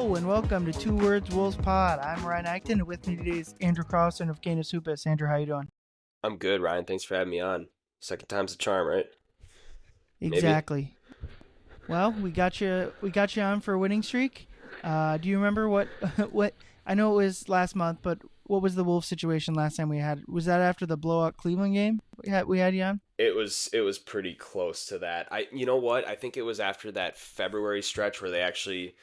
Hello and welcome to Two Words Wolves Pod. I'm Ryan Eichten, and with me today is Andrew Carlson of Canis Hoopus. Andrew, how you doing? I'm good, Ryan. Thanks for having me on. Second time's a charm, right? Maybe. Exactly. Well, we got you on for a winning streak. Do you remember what what? I know it was last month, but what was the Wolves situation last time we had? Was that after the blowout Cleveland game we had you on? It was pretty close to that. You know what? I think it was after that February stretch where they actually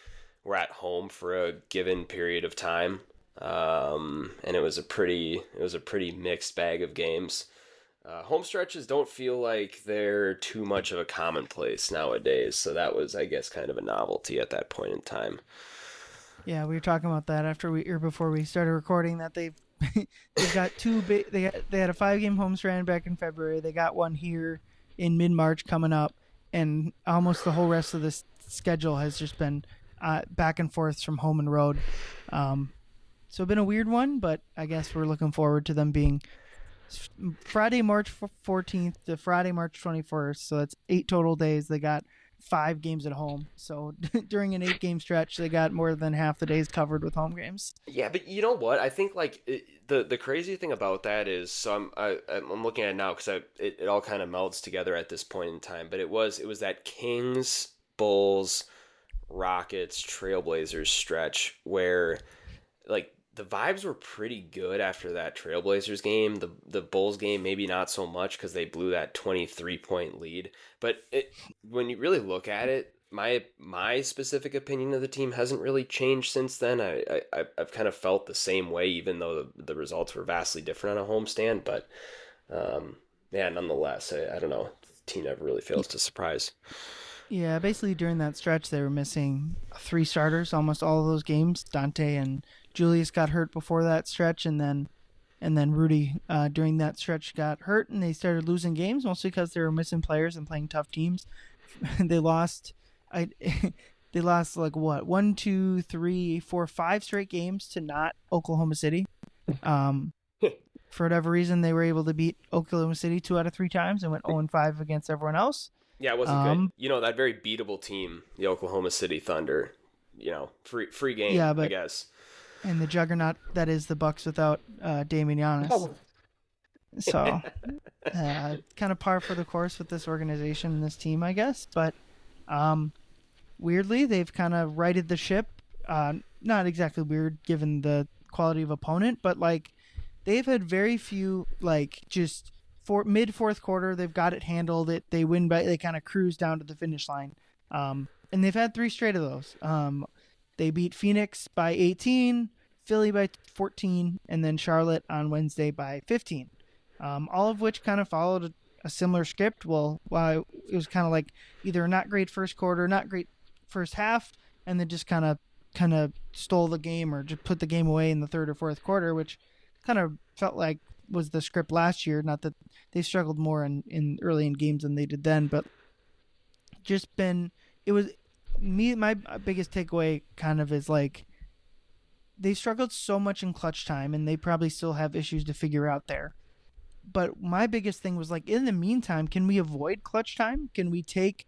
were at home for a given period of time. And it was a pretty mixed bag of games. Home stretches don't feel like they're too much of a commonplace nowadays, so that was, I guess, kind of a novelty at that point in time. Yeah, we were talking about that before we started recording that they've got they had a 5-game homestand back in February. They got one here in mid-March coming up, and almost the whole rest of this schedule has just been back and forth from home and road. So it's been a weird one, but I guess we're looking forward to them being Friday, March 14th to Friday, March 21st. So that's 8 total days. They got 5 games at home. So during an 8-game stretch, they got more than half the days covered with home games. Yeah, but you know what? I think the crazy thing about that is, so I'm looking at it now because it all kind of melds together at this point in time. But it was that Kings, Bulls, Rockets, Trailblazers stretch where like the vibes were pretty good after that Trailblazers game. The Bulls game maybe not so much because they blew that 23-point lead. But when you really look at it, my specific opinion of the team hasn't really changed since then. I've kind of felt the same way, even though the results were vastly different on a homestand. But yeah, nonetheless, I don't know. The team never really fails to surprise. Yeah, basically during that stretch, they were missing 3 starters almost all of those games. Donte and Julius got hurt before that stretch, and then Rudy during that stretch got hurt, and they started losing games mostly because they were missing players and playing tough teams. They lost, they lost like what 1, 2, 3, 4, 5 straight games to not Oklahoma City. For whatever reason, they were able to beat Oklahoma City 2 out of 3 times and went 0-5 against everyone else. Yeah, it wasn't good. You know, that very beatable team, the Oklahoma City Thunder. You know, free game, yeah, I guess. And the juggernaut that is the Bucks without Damian Giannis. Oh. So, kind of par for the course with this organization and this team, I guess. But weirdly, they've kind of righted the ship. Not exactly weird given the quality of opponent, but like they've had very few like just mid-fourth quarter, they've got it handled. They win they kind of cruise down to the finish line. And they've had 3 straight of those. They beat Phoenix by 18, Philly by 14, and then Charlotte on Wednesday by 15. All of which kind of followed a similar script. Well, it was kind of like either not great first quarter, not great first half, and then just kind of stole the game or just put the game away in the third or fourth quarter, which kind of felt like was the script last year. Not that they struggled more in early in games than they did then, but it was me. My biggest takeaway kind of is like they struggled so much in clutch time, and they probably still have issues to figure out there. But my biggest thing was like, in the meantime, can we avoid clutch time? Can we take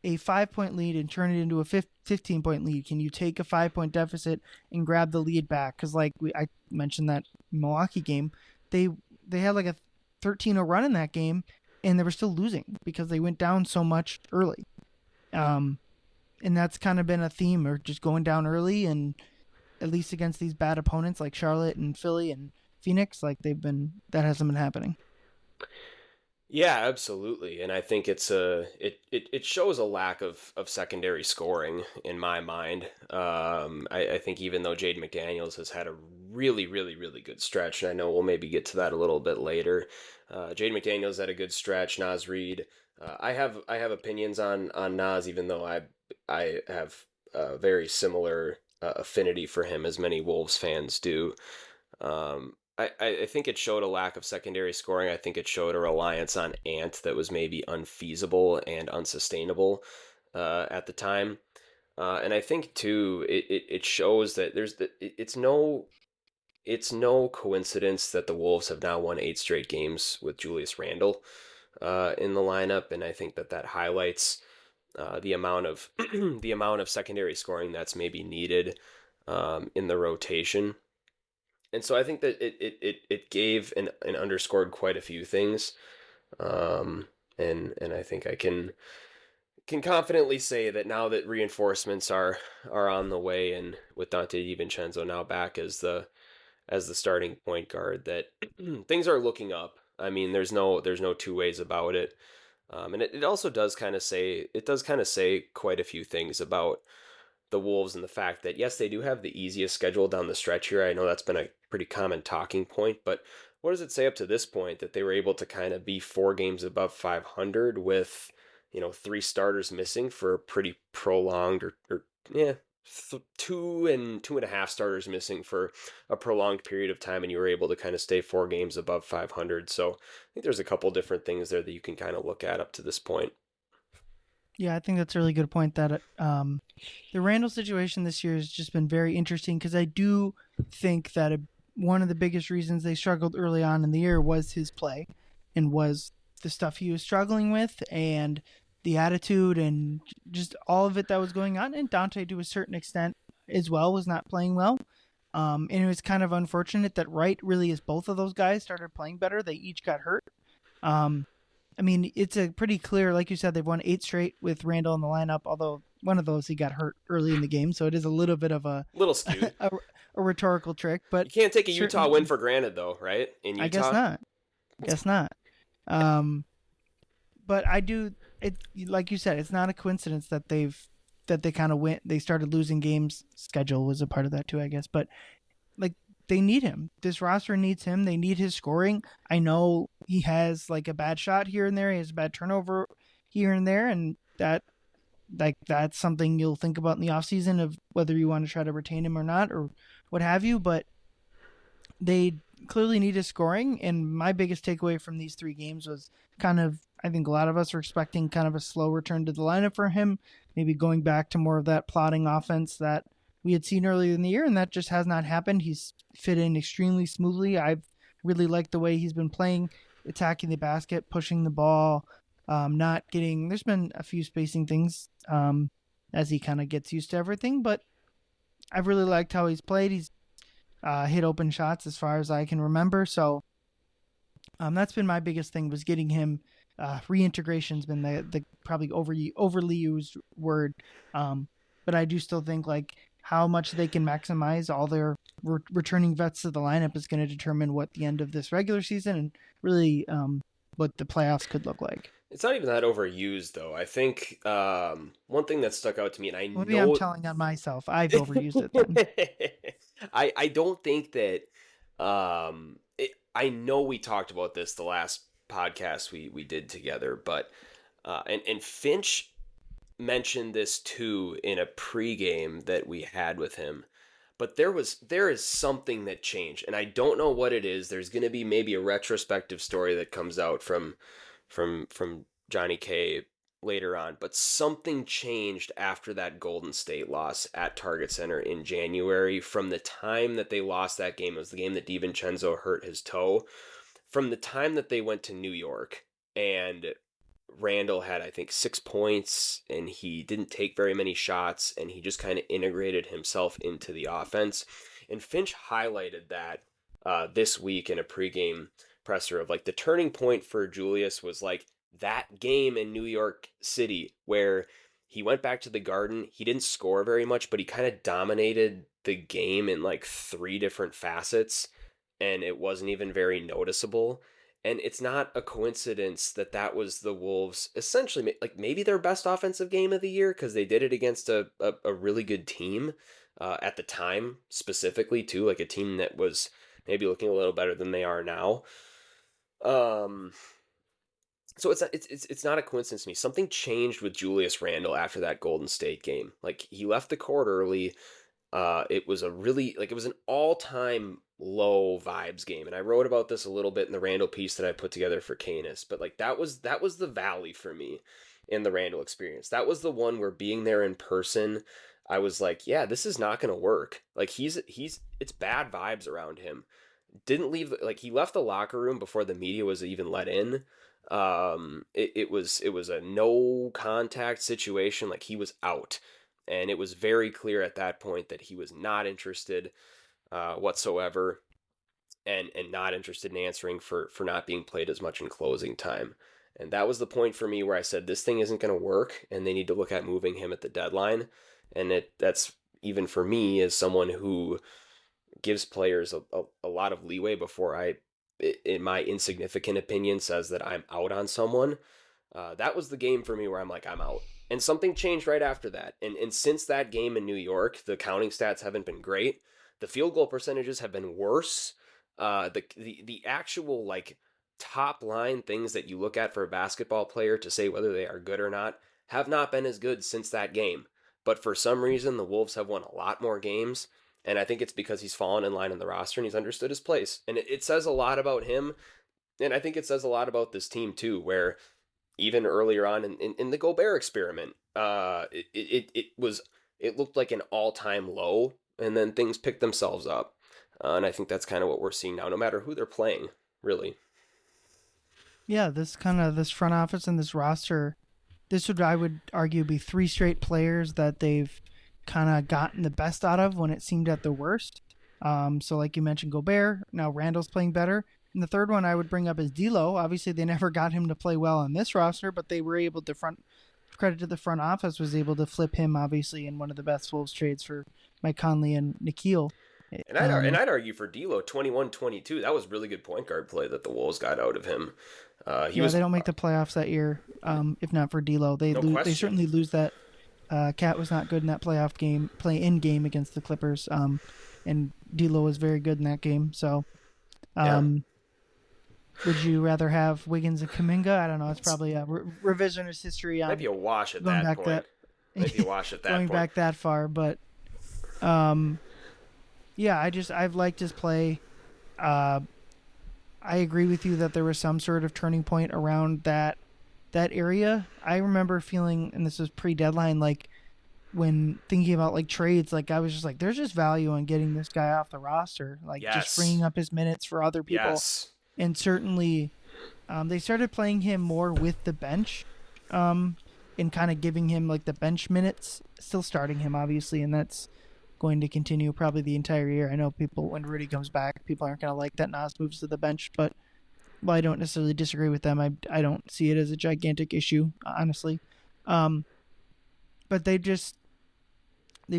a 5-point lead and turn it into a 15-point lead? Can you take a 5-point deficit and grab the lead back? Because like I mentioned that Milwaukee game, they had like a 13-0 run in that game, and they were still losing because they went down so much early. And that's kind of been a theme, or just going down early, and at least against these bad opponents like Charlotte and Philly and Phoenix, like that hasn't been happening. Yeah, absolutely. And I think it shows a lack of secondary scoring in my mind. I think even though Jaden McDaniels has had a really, really, really good stretch, and I know we'll maybe get to that a little bit later. Jaden McDaniels had a good stretch. Naz Reid. I have opinions on Naz, even though I have a very similar affinity for him as many Wolves fans do. I think it showed a lack of secondary scoring. I think it showed a reliance on Ant that was maybe unfeasible and unsustainable at the time. And I think too, it shows that it's no coincidence that the Wolves have now won 8 straight games with Julius Randle in the lineup, and I think that highlights the amount of the amount of secondary scoring that's maybe needed in the rotation. And so I think that it gave and underscored quite a few things. And I think I can confidently say that now that reinforcements are on the way, and with Donte DiVincenzo now back as the starting point guard, that things are looking up. I mean, there's no two ways about it. And it also does kind of say quite a few things about the Wolves, and the fact that, yes, they do have the easiest schedule down the stretch here. I know that's been a pretty common talking point, but what does it say up to this point that they were able to kind of be 4 games above 500 with, 3 starters missing for a pretty prolonged, or 2.5 starters missing for a prolonged period of time, and you were able to kind of stay 4 games above 500. So I think there's a couple different things there that you can kind of look at up to this point. Yeah, I think that's a really good point, that the Randle situation this year has just been very interesting, because I do think that one of the biggest reasons they struggled early on in the year was his play, and was the stuff he was struggling with, and the attitude, and just all of it that was going on. And Donte, to a certain extent as well, was not playing well. And it was kind of unfortunate that really, as both of those guys started playing better, they each got hurt. I mean, it's a pretty clear, like you said, they've won 8 straight with Randle in the lineup, although one of those he got hurt early in the game, so it is a little bit of a skewed. a rhetorical trick. But you can't take a Utah win for granted, though, right? In Utah, I guess not. But I do it, like you said, it's not a coincidence that they kind of went. They started losing games. Schedule was a part of that too, I guess. But like, they need him. This roster needs him. They need his scoring. I know he has like a bad shot here and there. He has a bad turnover here and there, and that's something you'll think about in the offseason, of whether you want to try to retain him or not, or what have you. But they clearly need his scoring, and my biggest takeaway from these 3 games was kind of, I think a lot of us are expecting kind of a slow return to the lineup for him, maybe going back to more of that plodding offense that we had seen earlier in the year, and that just has not happened. He's fit in extremely smoothly. I've really liked the way he's been playing, attacking the basket, pushing the ball, not getting... There's been a few spacing things as he kind of gets used to everything, but I've really liked how he's played. He's hit open shots as far as I can remember, so that's been my biggest thing, was getting him. Reintegration's been the probably overly used word, but I do still think like how much they can maximize all their returning vets to the lineup is going to determine what the end of this regular season, and really what the playoffs could look like. It's not even that overused, though. I think one thing that stuck out to me, and Maybe I'm telling on myself, I've overused it then. I don't think that I know we talked about this the last podcast we did together, but and Finch mentioned this too in a pregame that we had with him. But there is something that changed, and I don't know what it is. There's going to be maybe a retrospective story that comes out from Johnny K later on, but something changed after that Golden State loss at Target Center in January. From the time that they lost that game, it was the game that DiVincenzo hurt his toe. From the time that they went to New York, and Randle had, I think, 6 points, and he didn't take very many shots, and he just kind of integrated himself into the offense. And Finch highlighted that this week in a pregame presser, of like, the turning point for Julius was like that game in New York City where he went back to the Garden. He didn't score very much, but he kind of dominated the game in like 3 different facets, and it wasn't even very noticeable. And it's not a coincidence that that was the Wolves' essentially, like, maybe their best offensive game of the year, because they did it against a really good team at the time, specifically too, like a team that was maybe looking a little better than they are now. So it's not a coincidence to me. Something changed with Julius Randle after that Golden State game. Like, he left the court early. It was it was an all-time low vibes game, and I wrote about this a little bit in the Randle piece that I put together for Canis. But like, that was the valley for me in the Randle experience. That was the one where, being there in person, I was like, yeah, this is not going to work. Like, it's bad vibes around him. Didn't leave, like, he left the locker room before the media was even let in. It was a no contact situation, like he was out, and it was very clear at that point that he was not interested whatsoever, and not interested in answering for not being played as much in closing time. And that was the point for me where I said this thing isn't going to work, and they need to look at moving him at the deadline. And that's even for me as someone who gives players a lot of leeway before in my insignificant opinion, says that I'm out on someone. That was the game for me where I'm like, I'm out. And something changed right after that. And since that game in New York, the counting stats haven't been great. The field goal percentages have been worse. The actual like top line things that you look at for a basketball player to say whether they are good or not have not been as good since that game. But for some reason, the Wolves have won a lot more games. And I think it's because he's fallen in line in the roster and he's understood his place. And it says a lot about him. And I think it says a lot about this team too, where even earlier on in the Gobert experiment, it looked like an all-time low, and then things picked themselves up. And I think that's kind of what we're seeing now, no matter who they're playing, really. Yeah, this front office and this roster, this would, I would argue, be three straight players that they've kind of gotten the best out of when it seemed at the worst. So like you mentioned, Gobert, now Randle's playing better. And the third one I would bring up is D'Lo. Obviously, they never got him to play well on this roster, but they were able to credit to the front office, was able to flip him, obviously, in one of the best Wolves trades for Mike Conley and Nikhil. And I'd argue for D'Lo, 21-22. That was really good point guard play that the Wolves got out of him. They don't make the playoffs that year, if not for D'Lo. They certainly lose that. Cat was not good in that play-in game against the Clippers, and D'Lo was very good in that game. So, would you rather have Wiggins and Kuminga? I don't know. It's probably a revisionist history. Maybe a wash at that point. Maybe a wash at that going point. back that far, but I've liked his play. I agree with you that there was some sort of turning point around that area. I remember feeling, and this was pre-deadline, like when thinking about like trades, like I was just like, there's just value on getting this guy off the roster, like just freeing up his minutes for other people. Yes. And certainly, they started playing him more with the bench, and kind of giving him like the bench minutes, still starting him obviously, and that's going to continue probably the entire year. I know people, when Rudy comes back, people aren't going to like that Nas moves to the bench, but I don't necessarily disagree with them. I don't see it as a gigantic issue, honestly. But they've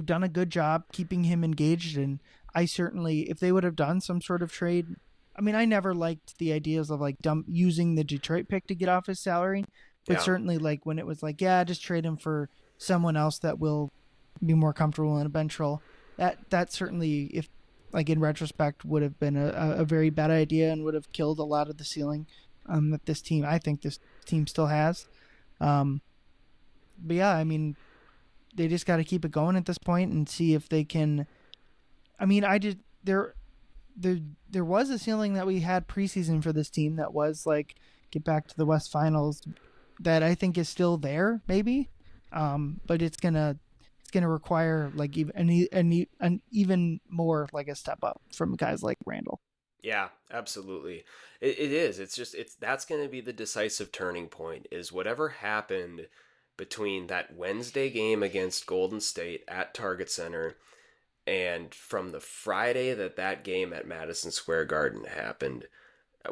done a good job keeping him engaged, and I certainly, if they would have done some sort of trade, I mean, I never liked the ideas of like using the Detroit pick to get off his salary, but certainly like when it was like, just trade him for someone else that will be more comfortable in a bench role. That certainly, if like in retrospect, would have been a very bad idea and would have killed a lot of the ceiling that this team still has. But yeah, I mean, they just got to keep it going at this point and see if they can. I mean, there was a ceiling that we had preseason for this team that was like get back to the West Finals, that I think is still there, maybe. But it's gonna require like an even more like a step up from guys like Randle. Yeah, absolutely. It is. That's going to be the decisive turning point, is whatever happened between that Wednesday game against Golden State at Target Center and from the Friday that game at Madison Square Garden happened.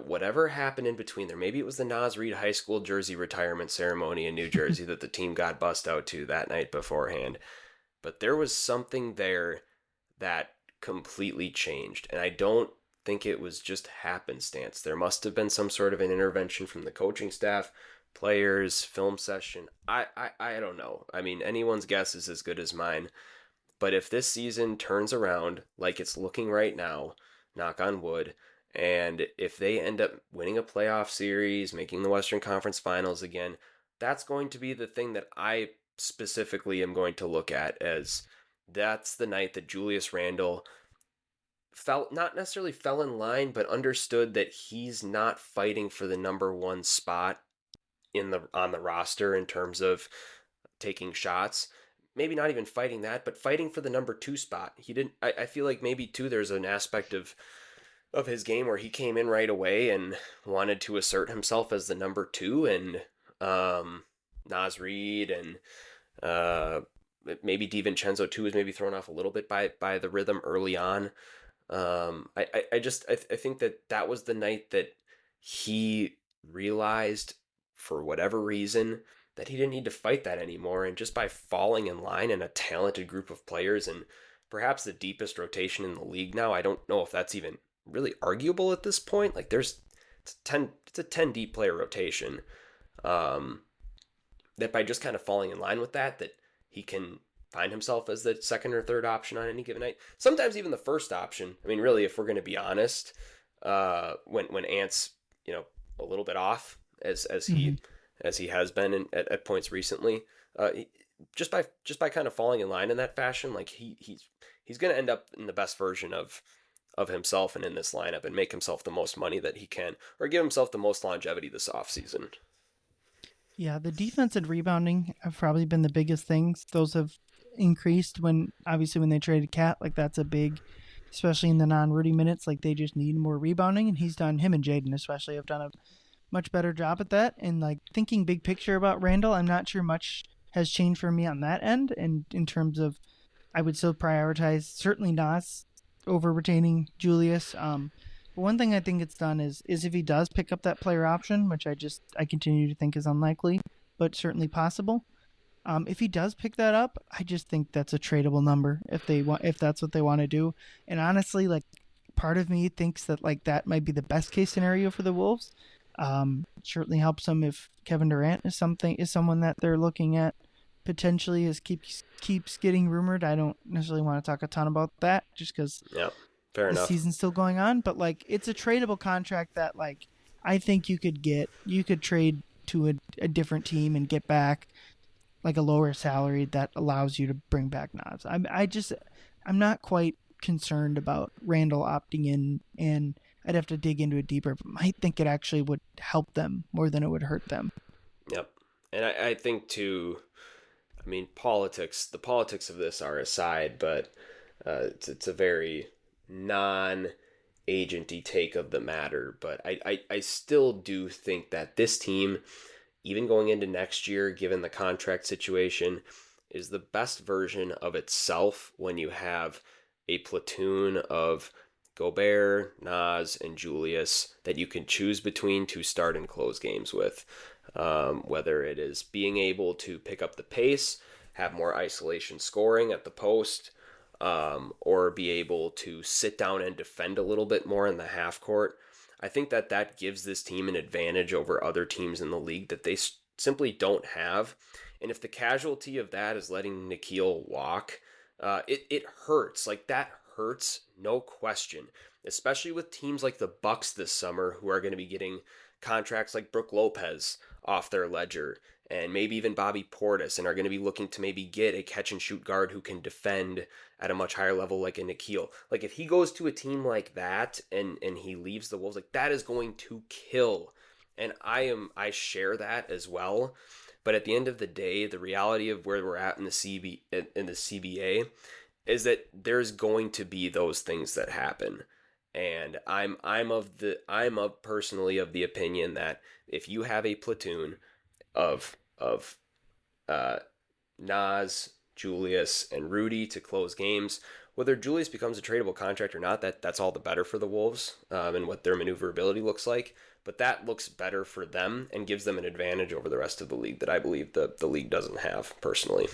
Whatever happened in between there, maybe it was the Nas Reed High School jersey retirement ceremony in New Jersey that the team got bussed out to that night beforehand. But there was something there that completely changed. And I don't think it was just happenstance. There must have been some sort of an intervention from the coaching staff, players, film session. I don't know. I mean, anyone's guess is as good as mine. But if this season turns around like it's looking right now, knock on wood, and if they end up winning a playoff series, making the Western Conference Finals again, that's going to be the thing that I specifically am going to look at as that's the night that Julius Randle not necessarily fell in line, but understood that he's not fighting for the number one spot on the roster in terms of taking shots. Maybe not even fighting that, but fighting for the number two spot. He didn't. I feel like maybe too there's an aspect of of his game where he came in right away and wanted to assert himself as the number two, and Naz Reid and maybe DiVincenzo too was maybe thrown off a little bit by the rhythm early on. I think that was the night that he realized, for whatever reason, that he didn't need to fight that anymore, and just by falling in line in a talented group of players and perhaps the deepest rotation in the league now. I don't know if that's even really arguable at this point. Like it's a 10 deep player rotation. That by just kind of falling in line with that he can find himself as the second or third option on any given night. Sometimes even the first option. I mean, really, if we're going to be honest, when Ant's, a little bit off as he has been at points recently, just by kind of falling in line in that fashion, like he's going to end up in the best version of himself and in this lineup and make himself the most money that he can, or give himself the most longevity this offseason. Yeah, the defense and rebounding have probably been the biggest things. Those have increased when they traded Cat. Like, that's a big, especially in the non-Rudy minutes. Like, they just need more rebounding, and him and Jaden especially have done a much better job at that. And like, thinking big picture about Randle, I'm not sure much has changed for me on that end. And in terms of, I would still prioritize certainly Nas over retaining Julius. But one thing I think it's done is if he does pick up that player option, which I continue to think is unlikely, but certainly possible. If he does pick that up, I just think that's a tradable number if that's what they want to do. And honestly, like, part of me thinks that like that might be the best case scenario for the Wolves. Certainly helps them if Kevin Durant is someone that they're looking at potentially, as keeps getting rumored. I don't necessarily want to talk a ton about that just because fair enough. The season's still going on, but like, it's a tradable contract that like I think you could trade to a different team and get back like a lower salary that allows you to bring back Nas. I'm not quite concerned about Randle opting in, and I'd have to dig into it deeper, but might think it actually would help them more than it would hurt them. Yep. And I think too, I mean, the politics of this are aside, but it's a very non-agenty take of the matter. But I still do think that this team, even going into next year, given the contract situation, is the best version of itself when you have a platoon of Gobert, Nas, and Julius that you can choose between to start and close games with. Whether it is being able to pick up the pace, have more isolation scoring at the post, or be able to sit down and defend a little bit more in the half court. I think that gives this team an advantage over other teams in the league that they simply don't have. And if the casualty of that is letting Nikhil walk, it hurts. Like, that hurts, no question. Especially with teams like the Bucks this summer, who are going to be getting contracts like Brook Lopez off their ledger, and maybe even Bobby Portis, and are going to be looking to maybe get a catch-and-shoot guard who can defend at a much higher level like a Nikhil. Like, if he goes to a team like that and he leaves the Wolves, like, that is going to kill. And I share that as well. But at the end of the day, the reality of where we're at in the CBA is that there's going to be those things that happen. And I'm personally of the opinion that if you have a platoon of Nas, Julius, and Rudy to close games, whether Julius becomes a tradable contract or not, that's all the better for the Wolves, and what their maneuverability looks like. But that looks better for them and gives them an advantage over the rest of the league that I believe the league doesn't have, personally.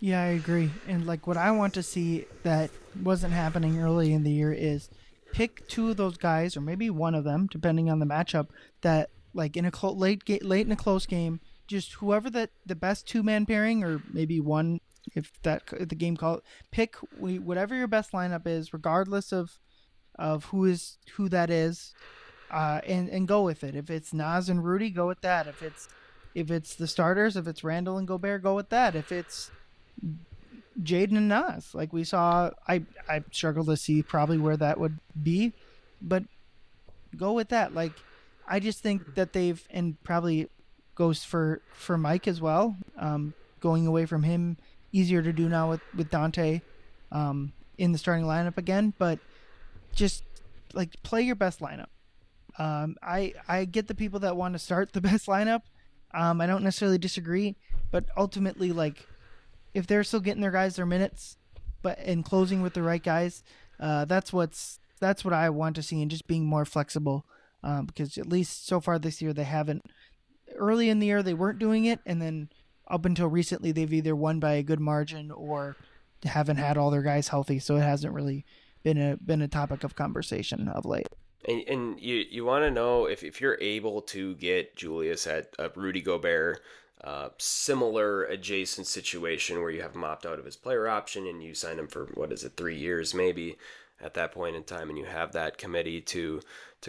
Yeah, I agree. And like, what I want to see that wasn't happening early in the year is pick two of those guys, or maybe one of them, depending on the matchup, that like in a late in a close game, just whoever the best two-man pairing, or maybe one if the game call, pick whatever your best lineup is, regardless of who that is, and go with it. If it's Nas and Rudy, go with that. If it's the starters, if it's Randle and Gobert, go with that. If it's Jaden and Nas, like we saw, I struggle to see probably where that would be, but go with that. Like, I just think that they've, and probably goes for Mike as well, going away from him, easier to do now with Donte in the starting lineup again, but just like play your best lineup. I get the people that want to start the best lineup. I don't necessarily disagree, but ultimately, like, if they're still getting their guys their minutes, but and closing with the right guys, that's what I want to see, and just being more flexible. Because at least so far this year they haven't. Early in the year they weren't doing it, and then up until recently they've either won by a good margin or haven't had all their guys healthy. So it hasn't really been a topic of conversation of late. And you want to know if you're able to get Julius at a Rudy Gobert similar adjacent situation where you have him opt out of his player option and you sign him for, what is it, 3 years maybe at that point in time, and you have that committee to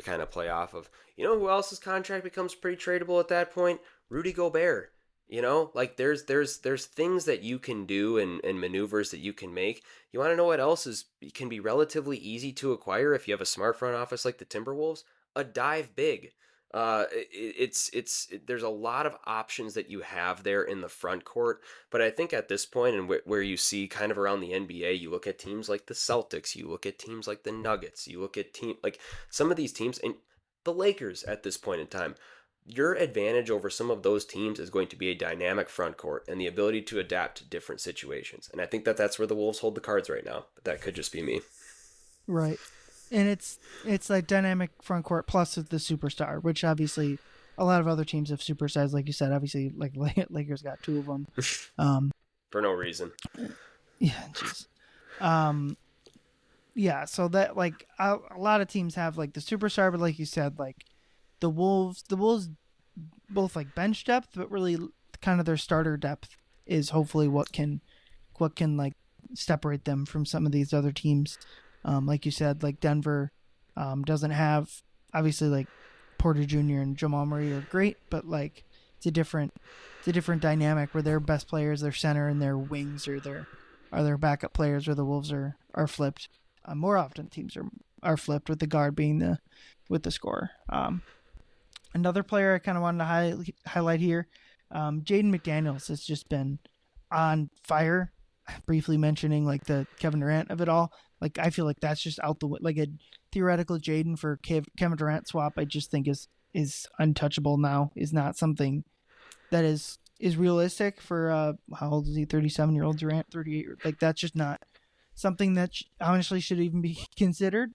kind of play off of. You know who else's contract becomes pretty tradable at that point? Rudy Gobert. You know, like there's things that you can do and maneuvers that you can make. You want to know what else can be relatively easy to acquire if you have a smart front office like the Timberwolves? A dive big. There's a lot of options that you have there in the front court, but I think at this point, and where you see kind of around the NBA, you look at teams like the Celtics, you look at teams like the Nuggets, you look at like some of these teams, and the Lakers at this point in time. Your advantage over some of those teams is going to be a dynamic front court and the ability to adapt to different situations. And I think that's where the Wolves hold the cards right now. But that could just be me. Right. And it's like dynamic front court plus the superstar, which obviously a lot of other teams have superstars, like you said. Obviously, like Lakers got two of them. For no reason. Yeah, jeez. Yeah, so that, like, a lot of teams have, like, the superstar, but like you said, like, the Wolves both like bench depth, but really kind of their starter depth is hopefully what can like separate them from some of these other teams. Like you said, like Denver doesn't have, obviously, like Porter Jr. and Jamal Murray are great, but like it's a different dynamic where their best players, their center and their wings are their backup players, where the Wolves are flipped. More often teams are flipped, with the guard being the scorer. Another player I kind of wanted to highlight here, Jaden McDaniels has just been on fire. Briefly mentioning like the Kevin Durant of it all. Like, I feel like that's just out the way. Like a theoretical Jaden for Kevin Durant swap, I just think is untouchable now. Is not something that is realistic for how old is he? 37-year-old Durant, 38. Like, that's just not something that honestly should even be considered.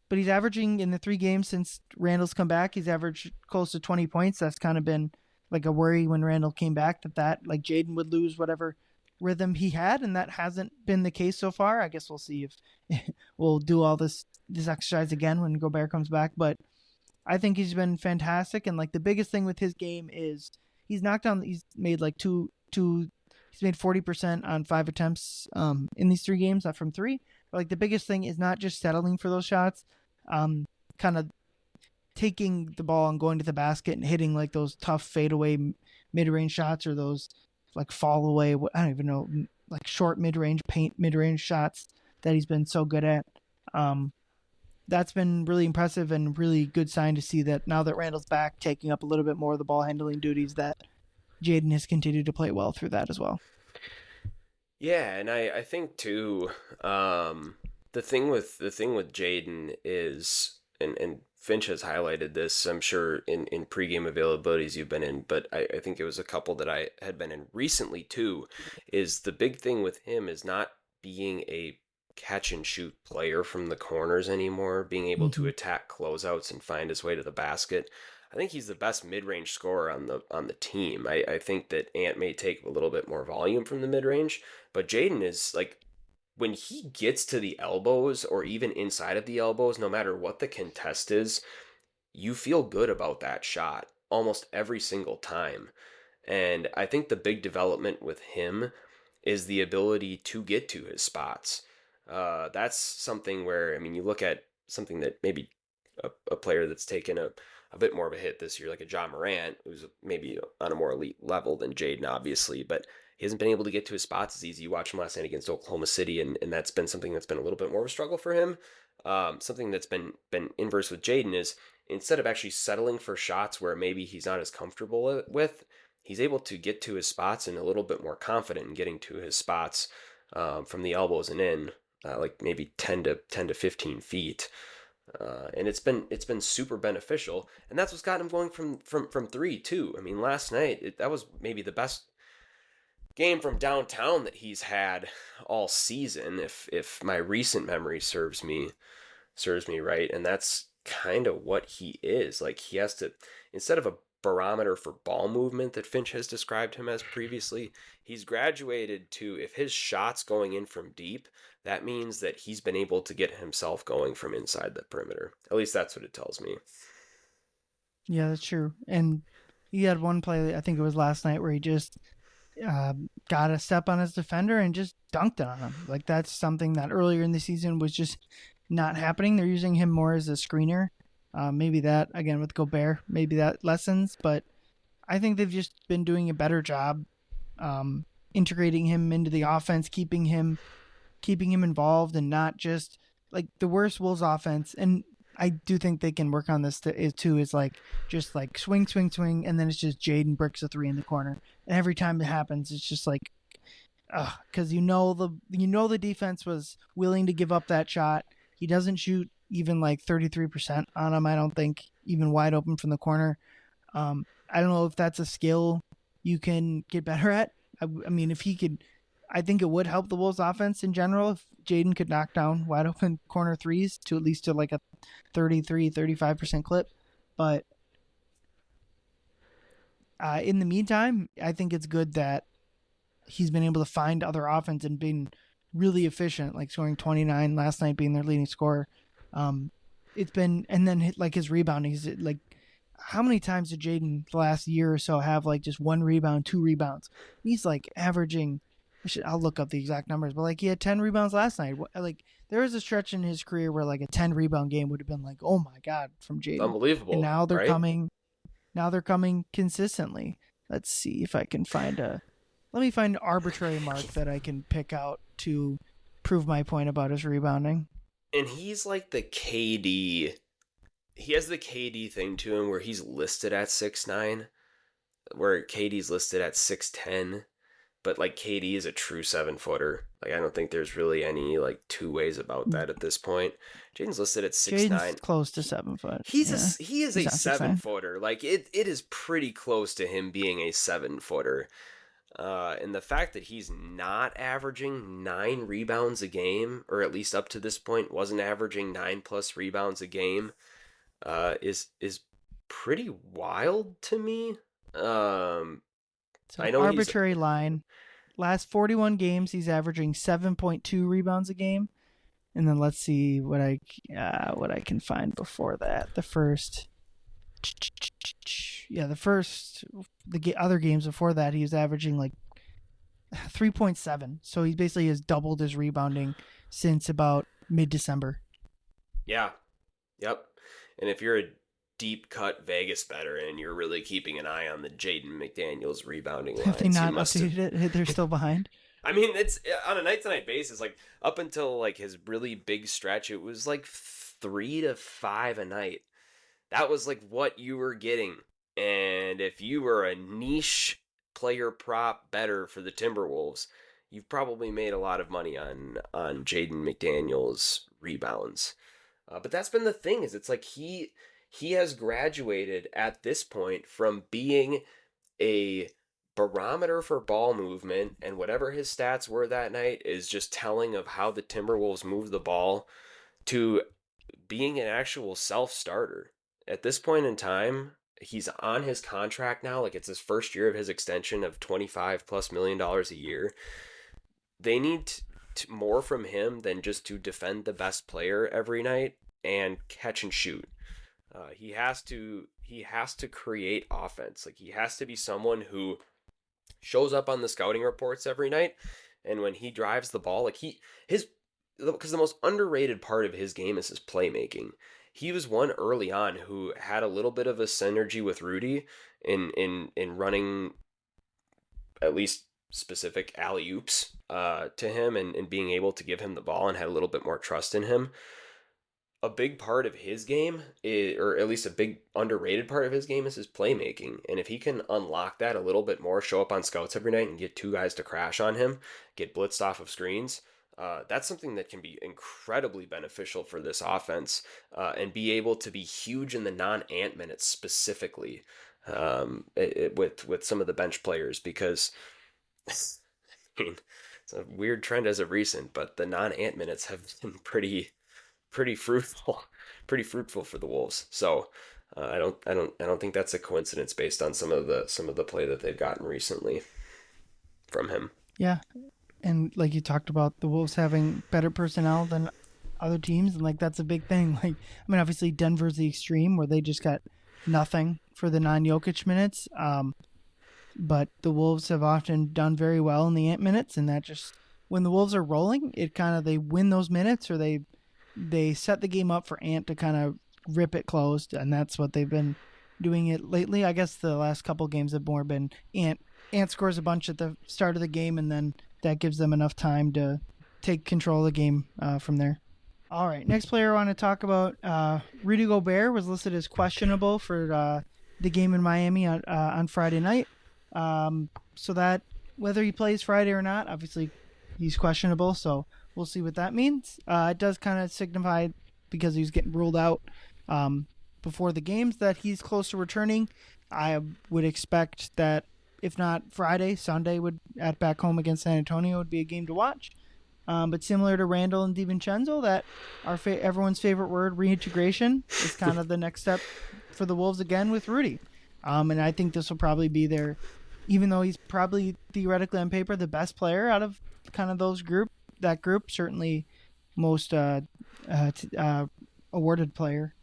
But he's averaging, in the 3 games since Randle's come back, he's averaged close to 20 points. That's kind of been like a worry when Randle came back, that like Jaden would lose whatever rhythm he had, and that hasn't been the case so far. I guess we'll see if we'll do all this exercise again when Gobert comes back. But I think he's been fantastic, and like the biggest thing with his game is he's made like he's made 40% on 5 attempts in these 3 games, from 3. But like the biggest thing is not just settling for those shots, kind of taking the ball and going to the basket and hitting like those tough fadeaway mid-range shots, or those like fall away, I don't even know, like short mid-range paint mid-range shots that he's been so good at. That's been really impressive and really good sign to see that now that Randle's back, taking up a little bit more of the ball handling duties, that Jaden has continued to play well through that as well. Yeah, and I think too, the thing with Jaden is, and Finch has highlighted this, I'm sure, in pregame availabilities you've been in, but I think it was a couple that I had been in recently too, is the big thing with him is not being a catch and shoot player from the corners anymore, being able to attack closeouts and find his way to the basket. I think he's the best mid-range scorer on the team. I think that Ant may take a little bit more volume from the mid-range, but Jaden is like, when he gets to the elbows or even inside of the elbows, no matter what the contest is, you feel good about that shot almost every single time. And I think the big development with him is the ability to get to his spots. That's something where, I mean, you look at something that maybe a player that's taken a bit more of a hit this year, like a John Morant, who's maybe on a more elite level than Jaden, obviously, but he hasn't been able to get to his spots as easy. You watch him last night against Oklahoma City, and that's been something that's been a little bit more of a struggle for him. Something that's been inverse with Jaden is, instead of actually settling for shots where maybe he's not as comfortable with, he's able to get to his spots and a little bit more confident in getting to his spots from the elbows and in. like maybe 10 to 15 feet. And it's been super beneficial, and that's what's got him going from three too. I mean, last night that was maybe the best game from downtown that he's had all season, if my recent memory serves me right. And that's kind of what he is. Like, he has to, instead of a barometer for ball movement that Finch has described him as previously, he's graduated to, if his shot's going in from deep, that means that he's been able to get himself going from inside the perimeter. At least that's what it tells me. Yeah, that's true. And he had one play, I think it was last night, where he just got a step on his defender and just dunked it on him. Like, that's something that earlier in the season was just not happening. They're using him more as a screener. Maybe that, again, with Gobert, maybe that lessens. But I think they've just been doing a better job integrating him into the offense, keeping him involved, and not just like the worst Wolves offense. And I do think they can work on this too. Is like just like swing, and then it's just Jaden bricks a three in the corner, and every time it happens, it's just like, because the defense was willing to give up that shot. He doesn't shoot even like 33% on him. I don't think, even wide open from the corner. I don't know if that's a skill you can get better at. I mean, if he could, I think it would help the Wolves offense in general if Jaden could knock down wide open corner threes to at least to like a 35% clip. But in the meantime, I think it's good that he's been able to find other offense and been really efficient, like scoring 29 last night, being their leading scorer. It's been, and then like his rebounding is like, how many times did Jaden the last year or so have like just 1 rebound, 2 rebounds? He's like averaging, I'll look up the exact numbers, but like he had 10 rebounds last night. Like, there was a stretch in his career where like a 10 rebound game would have been like, oh my God, from Jaden. Unbelievable. And now they're right? coming consistently. Let's see if I can find let me find an arbitrary mark that I can pick out to prove my point about his rebounding. And he's like the KD. He has the KD thing to him where he's listed at 6'9", where KD's listed at 6'10", but like KD is a true 7-footer. Like, I don't think there's really any like two ways about that at this point. Jaden's listed at 6'9". Jaden's close to 7 foot. He is a 7-footer. Like, it is pretty close to him being a 7-footer. And the fact that he's not averaging 9 rebounds a game, or at least up to this point wasn't averaging 9+ rebounds a game, is pretty wild to me. So I know arbitrary line. Last 41 games, he's averaging 7.2 rebounds a game, and then let's see what I can find before that. The other games before that, he was averaging like 3.7. So he basically has doubled his rebounding since about mid-December. Yeah. Yep. And if you're a deep cut Vegas better and you're really keeping an eye on the Jaden McDaniels rebounding lines, Have they not updated it? They're still behind. I mean, it's on a night-to-night basis. Like, up until like his really big stretch, it was like 3 to 5 a night. That was like what you were getting. And if you were a niche player prop better for the Timberwolves, you've probably made a lot of money on Jaden McDaniels' rebounds. But that's been the thing, is it's like he has graduated at this point from being a barometer for ball movement, and whatever his stats were that night is just telling of how the Timberwolves move the ball, to being an actual self-starter. At this point in time, he's on his contract now. Like, it's his first year of his extension of $25+ million a year. They need more from him than just to defend the best player every night and catch and shoot. He has to create offense. Like, he has to be someone who shows up on the scouting reports every night, and when he drives the ball, like because the most underrated part of his game is his playmaking. He was one early on who had a little bit of a synergy with Rudy in running at least specific alley-oops to him, and being able to give him the ball, and had a little bit more trust in him. A big part of his game, or at least a big underrated part of his game, is his playmaking. And if he can unlock that a little bit more, show up on scouts every night and get 2 guys to crash on him, get blitzed off of screens, that's something that can be incredibly beneficial for this offense, and be able to be huge in the non-Ant minutes specifically, with some of the bench players, because I mean, it's a weird trend as of recent, but the non-Ant minutes have been pretty fruitful, pretty fruitful for the Wolves. So I don't think that's a coincidence based on some of the play that they've gotten recently from him. Yeah, and like you talked about, the Wolves having better personnel than other teams, and like that's a big thing. Like, I mean, obviously Denver's the extreme where they just got nothing for the non-Jokic minutes. But the Wolves have often done very well in the Ant minutes, and that just when the Wolves are rolling, it kind of they win those minutes, or they set the game up for Ant to kind of rip it closed, and that's what they've been doing it lately. I guess the last couple games have more been Ant scores a bunch at the start of the game, and then that gives them enough time to take control of the game from there. All right, next player I want to talk about, Rudy Gobert was listed as questionable for the game in Miami on Friday night. So that whether he plays Friday or not, obviously he's questionable, so we'll see what that means. It does kind of signify, because he's getting ruled out before the games, that he's close to returning. I would expect that if not Friday, Sunday would at back home against San Antonio would be a game to watch. But similar to Randle and DiVincenzo, that everyone's favorite word, reintegration, is kind of the next step for the Wolves again with Rudy. And I think this will probably be their, even though he's probably theoretically on paper the best player out of kind of that group, certainly most awarded player.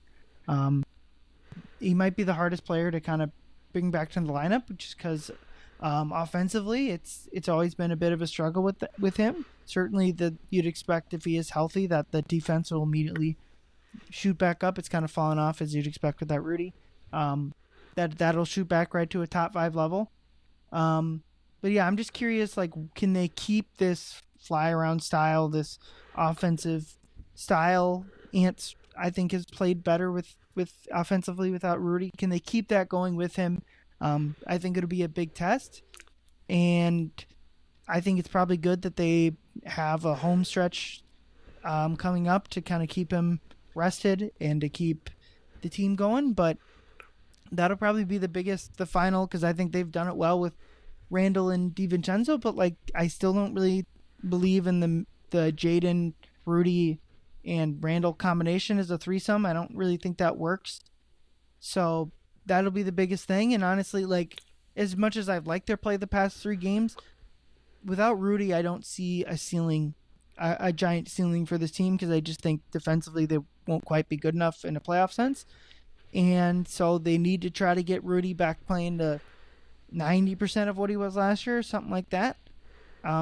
He might be the hardest player to kind of bring back to the lineup, just because offensively it's always been a bit of a struggle with him. Certainly you'd expect, if he is healthy, that the defense will immediately shoot back up. It's kind of fallen off, as you'd expect with that Rudy. That'll shoot back right to a top 5 level. But yeah, I'm just curious, like, can they keep this fly around style, this offensive style? Ants, I think, has played better with offensively without Rudy. Can they keep that going with him? I think it'll be a big test, and I think it's probably good that they have a home stretch coming up to kind of keep him rested and to keep the team going. But that'll probably be the final, because I think they've done it well with Randle and DiVincenzo. But like, I still don't really believe in the Jaden, Rudy, and Randle combination as a threesome. I don't really think that works. So that'll be the biggest thing. And honestly, like, as much as I've liked their play the past 3 games, without Rudy, I don't see a giant ceiling for this team, because I just think defensively they won't quite be good enough in a playoff sense. And so they need to try to get Rudy back playing to 90% of what he was last year, something like that.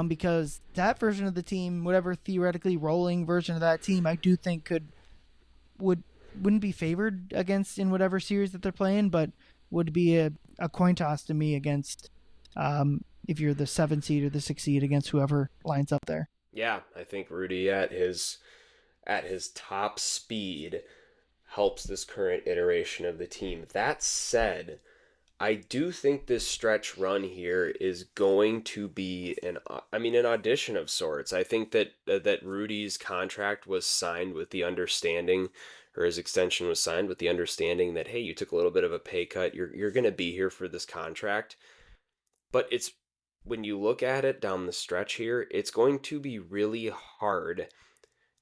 Because that version of the team, whatever theoretically rolling version of that team, I do think wouldn't be favored against in whatever series that they're playing, but would be a coin toss to me against if you're the 7 seed or the 6 seed against whoever lines up there. Yeah, I think Rudy at his top speed helps this current iteration of the team. That said, I do think this stretch run here is going to be an audition of sorts. I think that Rudy's contract was signed with the understanding, or his extension was signed with the understanding that, hey, you took a little bit of a pay cut. You're going to be here for this contract. But it's, when you look at it down the stretch here, it's going to be really hard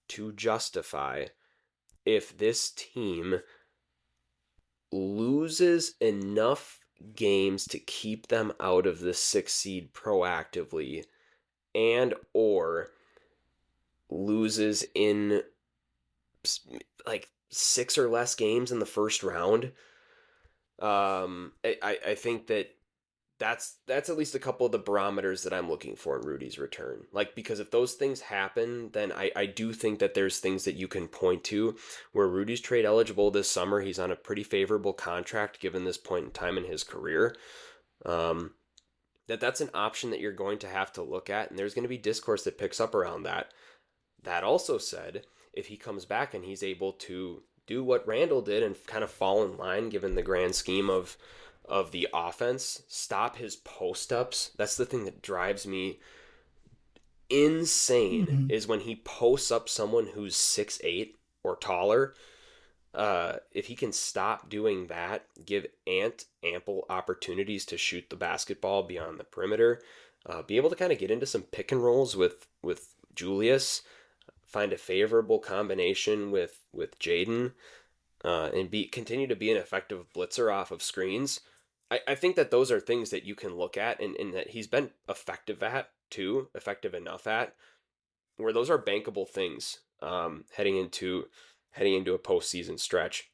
to justify if this team loses enough games to keep them out of the 6 seed proactively, and or loses in like 6 or less games in the first round. I think that's at least a couple of the barometers that I'm looking for in Rudy's return. Like, because if those things happen, then I do think that there's things that you can point to where Rudy's trade eligible this summer. He's on a pretty favorable contract given this point in time in his career. That's an option that you're going to have to look at, and there's going to be discourse that picks up around that. That also said, if he comes back and he's able to do what Randle did and kind of fall in line given the grand scheme of the offense, stop his post-ups. That's the thing that drives me insane Mm-hmm. is when he posts up someone who's 6'8" or taller. If he can stop doing that, give Ant ample opportunities to shoot the basketball beyond the perimeter, be able to kind of get into some pick and rolls with Julius, find a favorable combination with Jaden, and continue to be an effective blitzer off of screens. I think that those are things that you can look at, and that he's been effective at too, effective enough at, where those are bankable things heading into a postseason stretch,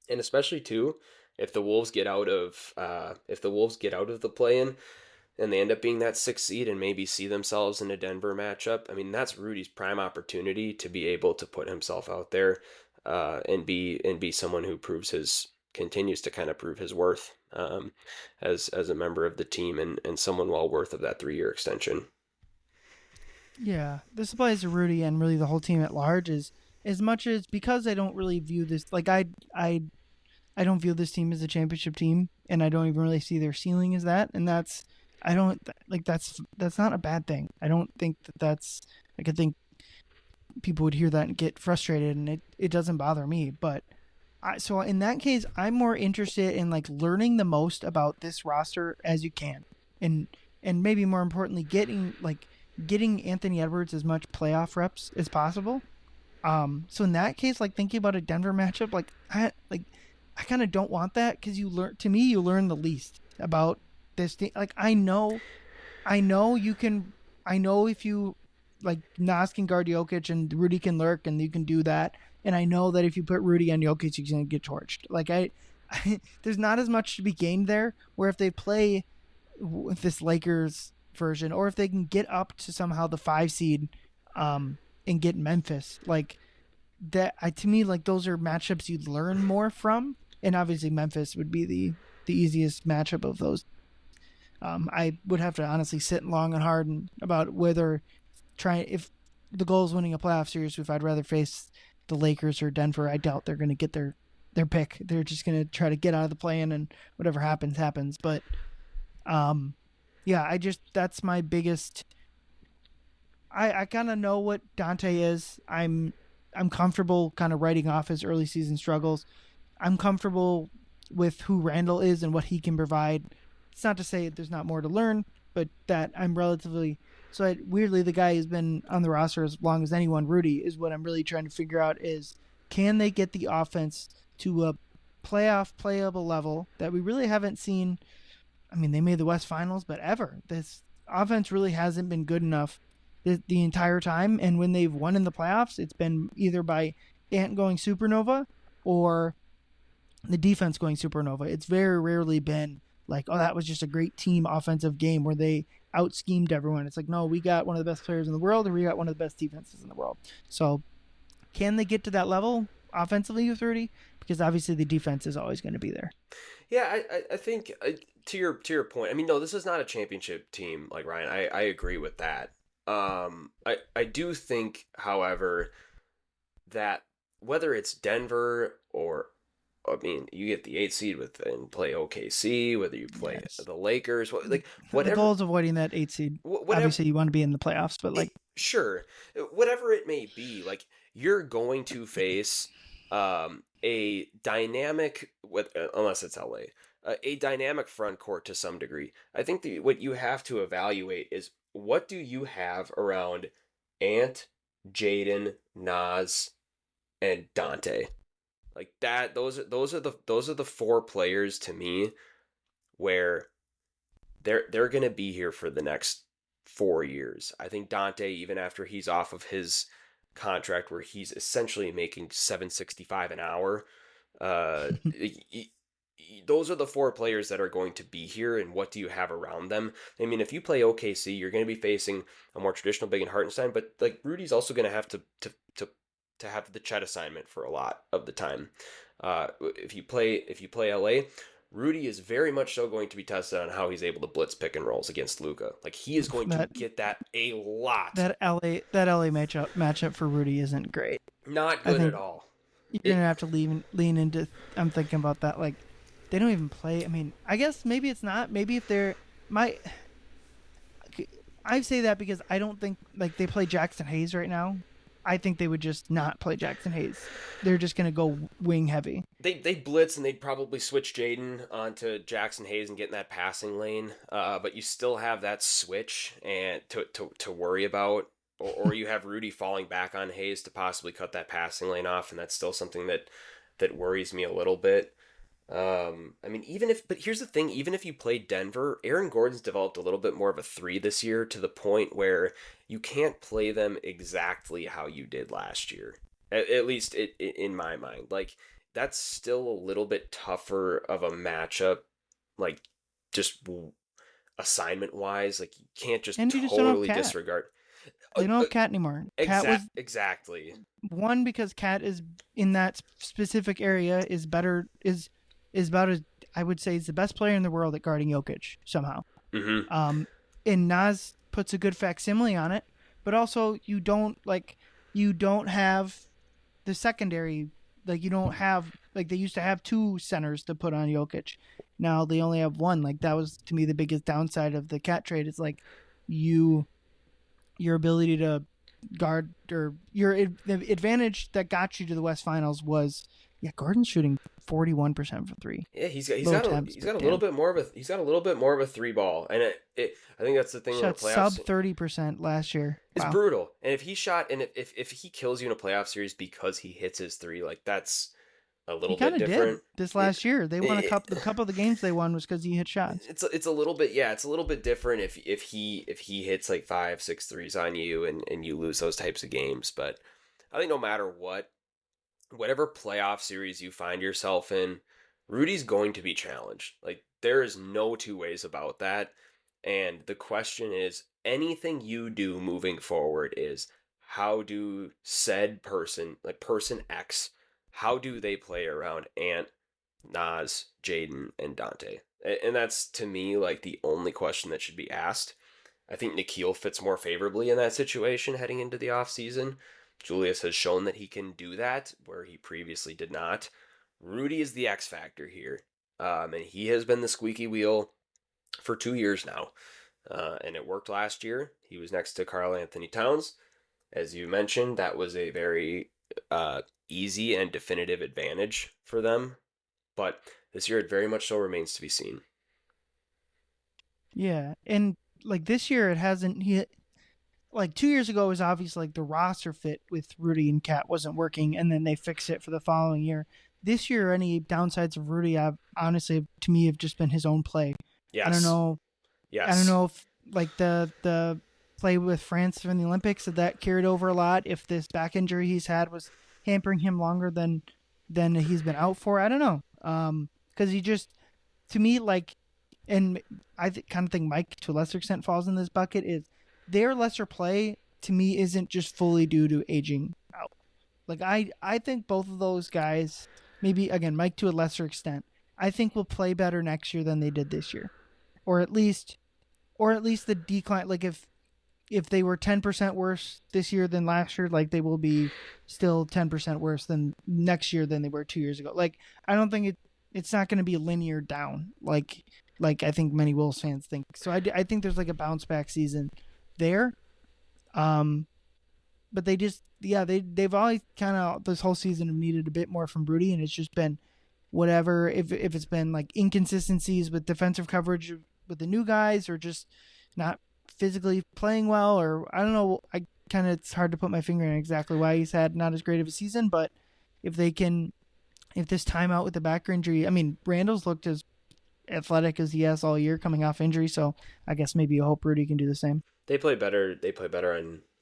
and especially too if the Wolves get out of the play-in and they end up being that 6th seed and maybe see themselves in a Denver matchup. I mean, that's Rudy's prime opportunity to be able to put himself out there, and be someone who continues to kind of prove his worth, as a member of the team, and someone well worth of that 3-year extension. Yeah, this applies to Rudy and really the whole team at large. Is as much as because I don't really view this like I don't view this team as a championship team, and I don't even really see their ceiling as that. And that's I don't like that's not a bad thing. I don't think that's like I think people would hear that and get frustrated, and it doesn't bother me. But so in that case, I'm more interested in like learning the most about this roster as you can, and maybe more importantly, getting Anthony Edwards as much playoff reps as possible. So in that case, like thinking about a Denver matchup, I kind of don't want that because you learn the least about this team. Like I know you can. I know if you like Nas can guard Jokic and Rudy can lurk and you can do that. And I know that if you put Rudy on Jokic, he's gonna get torched. Like there's not as much to be gained there. Where if they play with this Lakers version, or if they can get up to somehow the 5 seed, and get Memphis, like that. To me, like those are matchups you'd learn more from. And obviously Memphis would be the easiest matchup of those. I would have to honestly sit long and hard about whether if the goal is winning a playoff series, if I'd rather face the Lakers or Denver. I doubt they're going to get their pick. They're just going to try to get out of the play-in, and whatever happens. But yeah, that's my biggest. I kind of know what Donte is. I'm comfortable kind of writing off his early season struggles. I'm comfortable with who Randle is and what he can provide. It's not to say there's not more to learn, but that I'm relatively... So weirdly, the guy who's been on the roster as long as anyone, Rudy, is what I'm really trying to figure out is, can they get the offense to a playoff playable level that we really haven't seen? I mean, they made the West Finals, but ever. This offense really hasn't been good enough the entire time, and when they've won in the playoffs, it's been either by Ant going supernova or the defense going supernova. It's very rarely been like, oh, that was just a great team offensive game where they out-schemed everyone. It's like, no, we got one of the best players in the world, and we got one of the best defenses in the world. So can they get to that level offensively with Rudy? Because obviously the defense is always going to be there. Yeah, I think to your point, I mean, no, this is not a championship team, like Ryan. I agree with that. I do think, however, that whether it's Denver or, I mean, you get the 8th seed and play OKC, whether you play the Lakers, like whatever. The goal is avoiding that 8th seed. Obviously, you want to be in the playoffs, but like sure, whatever it may be, like you're going to face a dynamic, unless it's LA, a dynamic front court to some degree. I think what you have to evaluate is, what do you have around Ant, Jaden, Nas, and Donte? Like that, those are the 4 players to me where they're gonna be here for the next 4 years. I think Donte, even after he's off of his contract where he's essentially making $7.65 an hour, those are the 4 players that are going to be here, and what do you have around them? I mean, if you play OKC, you're going to be facing a more traditional big in Hartenstein, but like Rudy's also going to have to have the Chet assignment for a lot of the time. If you play LA, Rudy is very much so going to be tested on how he's able to blitz pick and rolls against Luka. Like he is going to get that a lot. That LA matchup for Rudy isn't great. Not good at all. You're gonna have to lean into. I'm thinking about that. Like they don't even play. I mean, I guess maybe it's not. Maybe if they're I say that because I don't think like they play Jackson Hayes right now. I think they would just not play Jackson Hayes. They're just gonna go wing heavy. They blitz and they'd probably switch Jaden onto Jackson Hayes and get in that passing lane. But you still have that switch and to worry about, or you have Rudy falling back on Hayes to possibly cut that passing lane off, and that's still something that worries me a little bit. I mean, but here's the thing, even if you play Denver, Aaron Gordon's developed a little bit more of a 3 this year to the point where you can't play them exactly how you did last year. At least in my mind. Like, that's still a little bit tougher of a matchup, like, just assignment-wise. Like, you can't just totally disregard. They don't have Cat anymore. Exactly. One, because Cat is in that specific area is about as I would say is the best player in the world at guarding Jokic somehow. Mm-hmm. And Naz puts a good facsimile on it, but also you don't have the secondary, like you don't have, like they used to have 2 centers to put on Jokic. Now they only have 1. Like that was to me the biggest downside of the Cat trade. It's like your ability to guard, or the advantage that got you to the West Finals was, Gordon's shooting 41% for 3. Yeah, he's got a little bit more of a 3 ball, and I think that's the thing. Shot in the playoffs, sub 30% last year. It's brutal. And if he kills you in a playoff series because he hits his 3, like that's a little bit different. Did this last year. They won a couple. The couple of the games they won was because he hit shots. It's a little bit different if he hits like 5-6 threes on you and you lose those types of games. But I think no matter whatever playoff series you find yourself in, Rudy's going to be challenged. Like, there is no two ways about that. And the question is, anything you do moving forward is, how do said person, like person X, how do they play around Ant, Naz, Jaden, and Donte? And that's, to me, like the only question that should be asked. I think Nickeil fits more favorably in that situation heading into the offseason. Julius has shown that he can do that, where he previously did not. Rudy is the X factor here, and he has been the squeaky wheel for 2 years now, and it worked last year. He was next to Karl Anthony Towns. As you mentioned, that was a very easy and definitive advantage for them, but this year it very much so remains to be seen. Yeah, and like this year it hasn't. Like 2 years ago, it was obvious like the roster fit with Rudy and Cat wasn't working, and then they fixed it for the following year. This year, any downsides of Rudy, honestly, to me, have just been his own play. Yes. I don't know. Yes. I don't know if like the play with France in the Olympics, that carried over a lot. If this back injury he's had was hampering him longer than he's been out for, I don't know. Because he just, to me, like, and I kind of think Mike to a lesser extent falls in this bucket, is their lesser play, to me, isn't just fully due to aging out. Like, I think both of those guys, maybe, again, Mike to a lesser extent, I think will play better next year than they did this year. Or at least the decline, like if they were 10% worse this year than last year, like they will be still 10% worse than next year than they were 2 years ago. Like, I don't think it's not going to be a linear down, like I think many Wolves fans think. So I think there's like a bounce back season there, but they just they've always kind of this whole season have needed a bit more from Rudy, and it's just been whatever, if it's been like inconsistencies with defensive coverage with the new guys, or just not physically playing well, or I don't know. It's hard to put my finger on exactly why he's had not as great of a season, but if this timeout with the back injury, I mean, Randle's looked as athletic as he has all year coming off injury, so I guess maybe you hope Rudy can do the same. They play better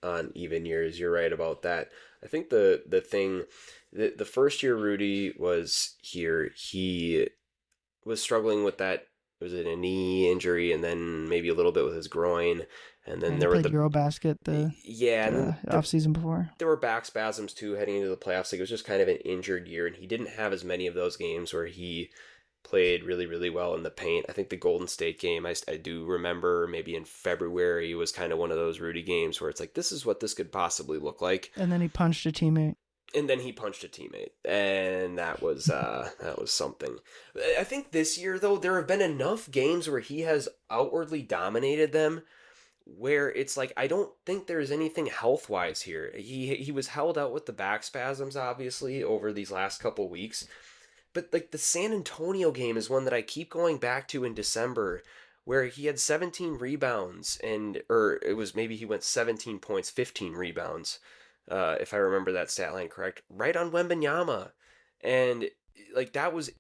on even years. You're right about that. I think the thing, the first year Rudy was here, he was struggling with that. Was it a knee injury, and then maybe a little bit with his groin, and then there were the Eurobasket off season before. There were back spasms too heading into the playoffs. Like, it was just kind of an injured year, and he didn't have as many of those games where he played really, really well in the paint. I think the Golden State game, I do remember maybe in February, was kind of one of those Rudy games where it's like, this is what this could possibly look like. And then he punched a teammate. And that was something. I think this year, though, there have been enough games where he has outwardly dominated them where it's like I don't think there's anything health wise here. He was held out with the back spasms obviously over these last couple weeks, but like the San Antonio game is one that I keep going back to in December, where he had 17 rebounds or it was maybe he went 17 points, 15 rebounds, if I remember that stat line correct, right on Wembanyama, and like that was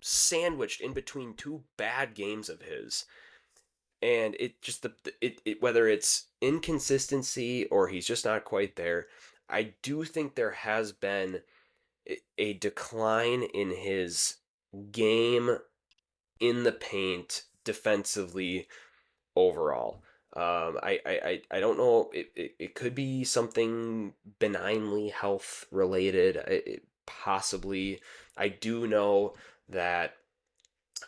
sandwiched in between two bad games of his. And it just whether it's inconsistency or he's just not quite there, I do think there has been a decline in his game in the paint defensively overall. I don't know. It could be something benignly health related. Possibly. I do know that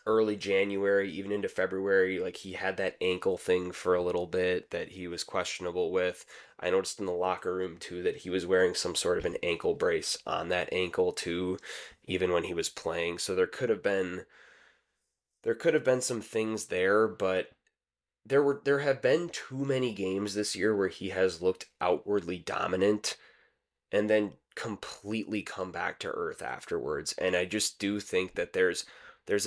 early January, even into February, like he had that ankle thing for a little bit that he was questionable with. I noticed in the locker room too that he was wearing some sort of an ankle brace on that ankle too, even when he was playing. So there could have been some things there, but there have been too many games this year where he has looked outwardly dominant and then completely come back to earth afterwards. And I just do think that there's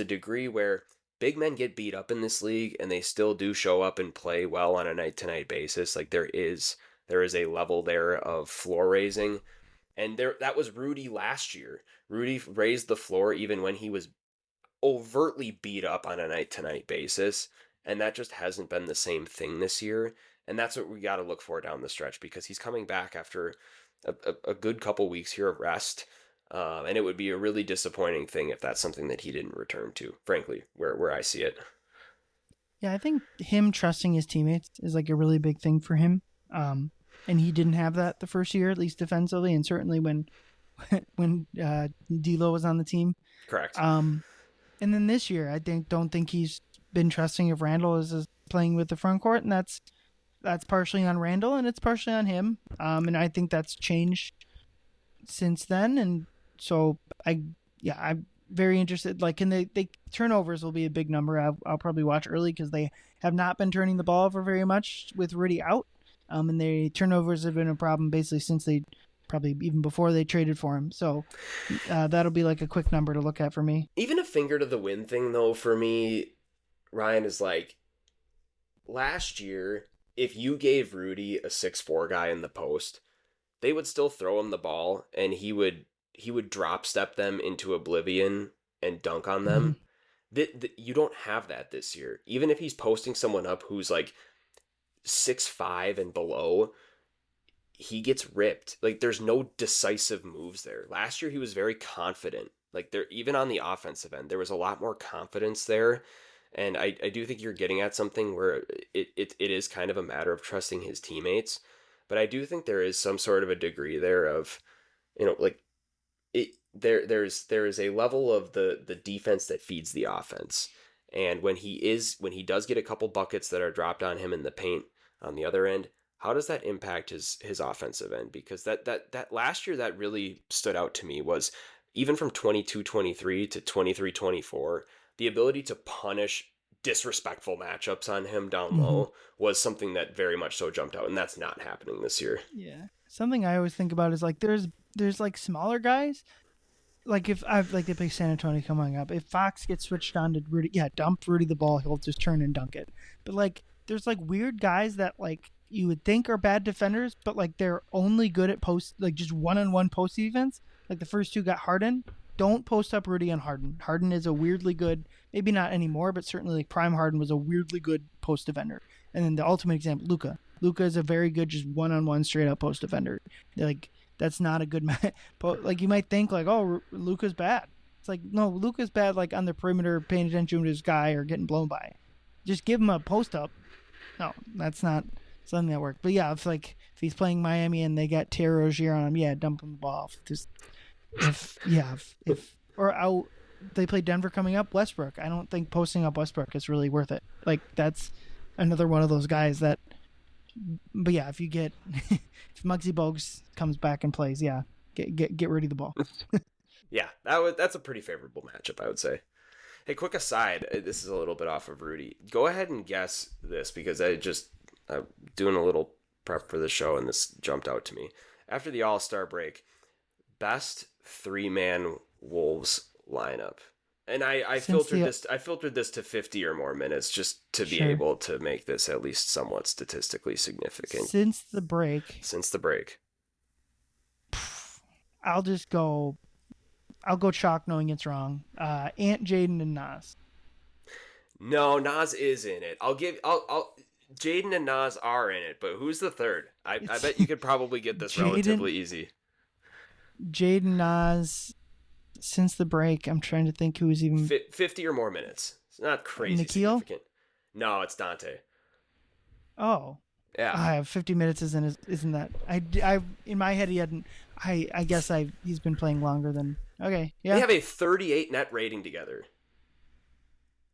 a degree where big men get beat up in this league and they still do show up and play well on a night to night basis. Like there is a level there of floor raising. And that was Rudy last year. Rudy raised the floor even when he was overtly beat up on a night to night basis. And that just hasn't been the same thing this year. And that's what we got to look for down the stretch, because he's coming back after a good couple weeks here of rest. And it would be a really disappointing thing if that's something that he didn't return to, frankly, where I see it. Yeah, I think him trusting his teammates is like a really big thing for him. And he didn't have that the first year, at least defensively, and certainly when D'Lo was on the team. Correct. And then this year, I don't think he's been trusting of Randle as playing with the front court, and that's partially on Randle and it's partially on him. And I think that's changed since then. And so I'm very interested. Like, can they turnovers will be a big number. I'll probably watch early because they have not been turning the ball over very much with Rudy out. And the turnovers have been a problem basically since they probably even before they traded for him. So that'll be like a quick number to look at for me. Even a finger to the wind thing though for me, Ryan, is like last year, if you gave Rudy a 6'4" guy in the post, they would still throw him the ball and he would drop step them into oblivion and dunk on them. Mm-hmm. You don't have that this year. Even if he's posting someone up who's like 6'5" and below, he gets ripped. Like there's no decisive moves there. Last year he was very confident. Like there, even on the offensive end, there was a lot more confidence there. And I do think you're getting at something where it is kind of a matter of trusting his teammates. But I do think there is some sort of a degree there of, like there is a level of the defense that feeds the offense. And when he does get a couple buckets that are dropped on him in the paint on the other end, how does that impact his offensive end? Because that last year that really stood out to me was even from 22-23 to 23-24, the ability to punish disrespectful matchups on him down low was something that very much so jumped out, and that's not happening this year. Yeah. Something I always think about is like there's like smaller guys. Like if they play San Antonio coming up, if Fox gets switched on to Rudy, dump Rudy the ball, he'll just turn and dunk it. But like there's like weird guys that like you would think are bad defenders, but like they're only good at post, like just one-on-one post defense. Like the first two got Harden. Don't post up Rudy on Harden. Harden is a weirdly good, maybe not anymore, but certainly like prime Harden was a weirdly good post defender. And then the ultimate example, Luka. Luka is a very good just one-on-one straight up post defender. Like that's not a good match. Like you might think like, oh, Luka's bad. It's like, no, Luka's bad like on the perimeter, paying attention to his guy or getting blown by. Just give him a post up. No, that's not something that worked. But yeah, if he's playing Miami and they got Terry Rozier on him, dump him the ball off. Just they play Denver coming up, Westbrook. I don't think posting up Westbrook is really worth it. Like that's another one of those guys that. But yeah, if you get if Muggsy Bogues comes back and plays, get Rudy the ball. Yeah, that's a pretty favorable matchup, I would say. Hey, quick aside, this is a little bit off of Rudy. Go ahead and guess this because I'm doing a little prep for the show, and this jumped out to me. After the All-Star break, best three-man Wolves lineup. And I Since filtered the this to 50 or more minutes just to be Sure. able to make this at least somewhat statistically significant Since the break, since the break. I'll just go. I'll go chalk, knowing it's wrong. Ant, Jaden, and Nas. No, Nas is in it. I'll Jaden and Nas are in it, but who's the third? I bet you could probably get this relatively easy. Jaden, Nas. Since the break, I'm trying to think who was even 50 or more minutes. It's not crazy Nikhil? significant. No, it's Donte. Oh, Yeah. I have 50 minutes. Isn't that? I in my head he hadn't. I guess he's been playing longer than. Okay, yeah. They have a 38 net rating together.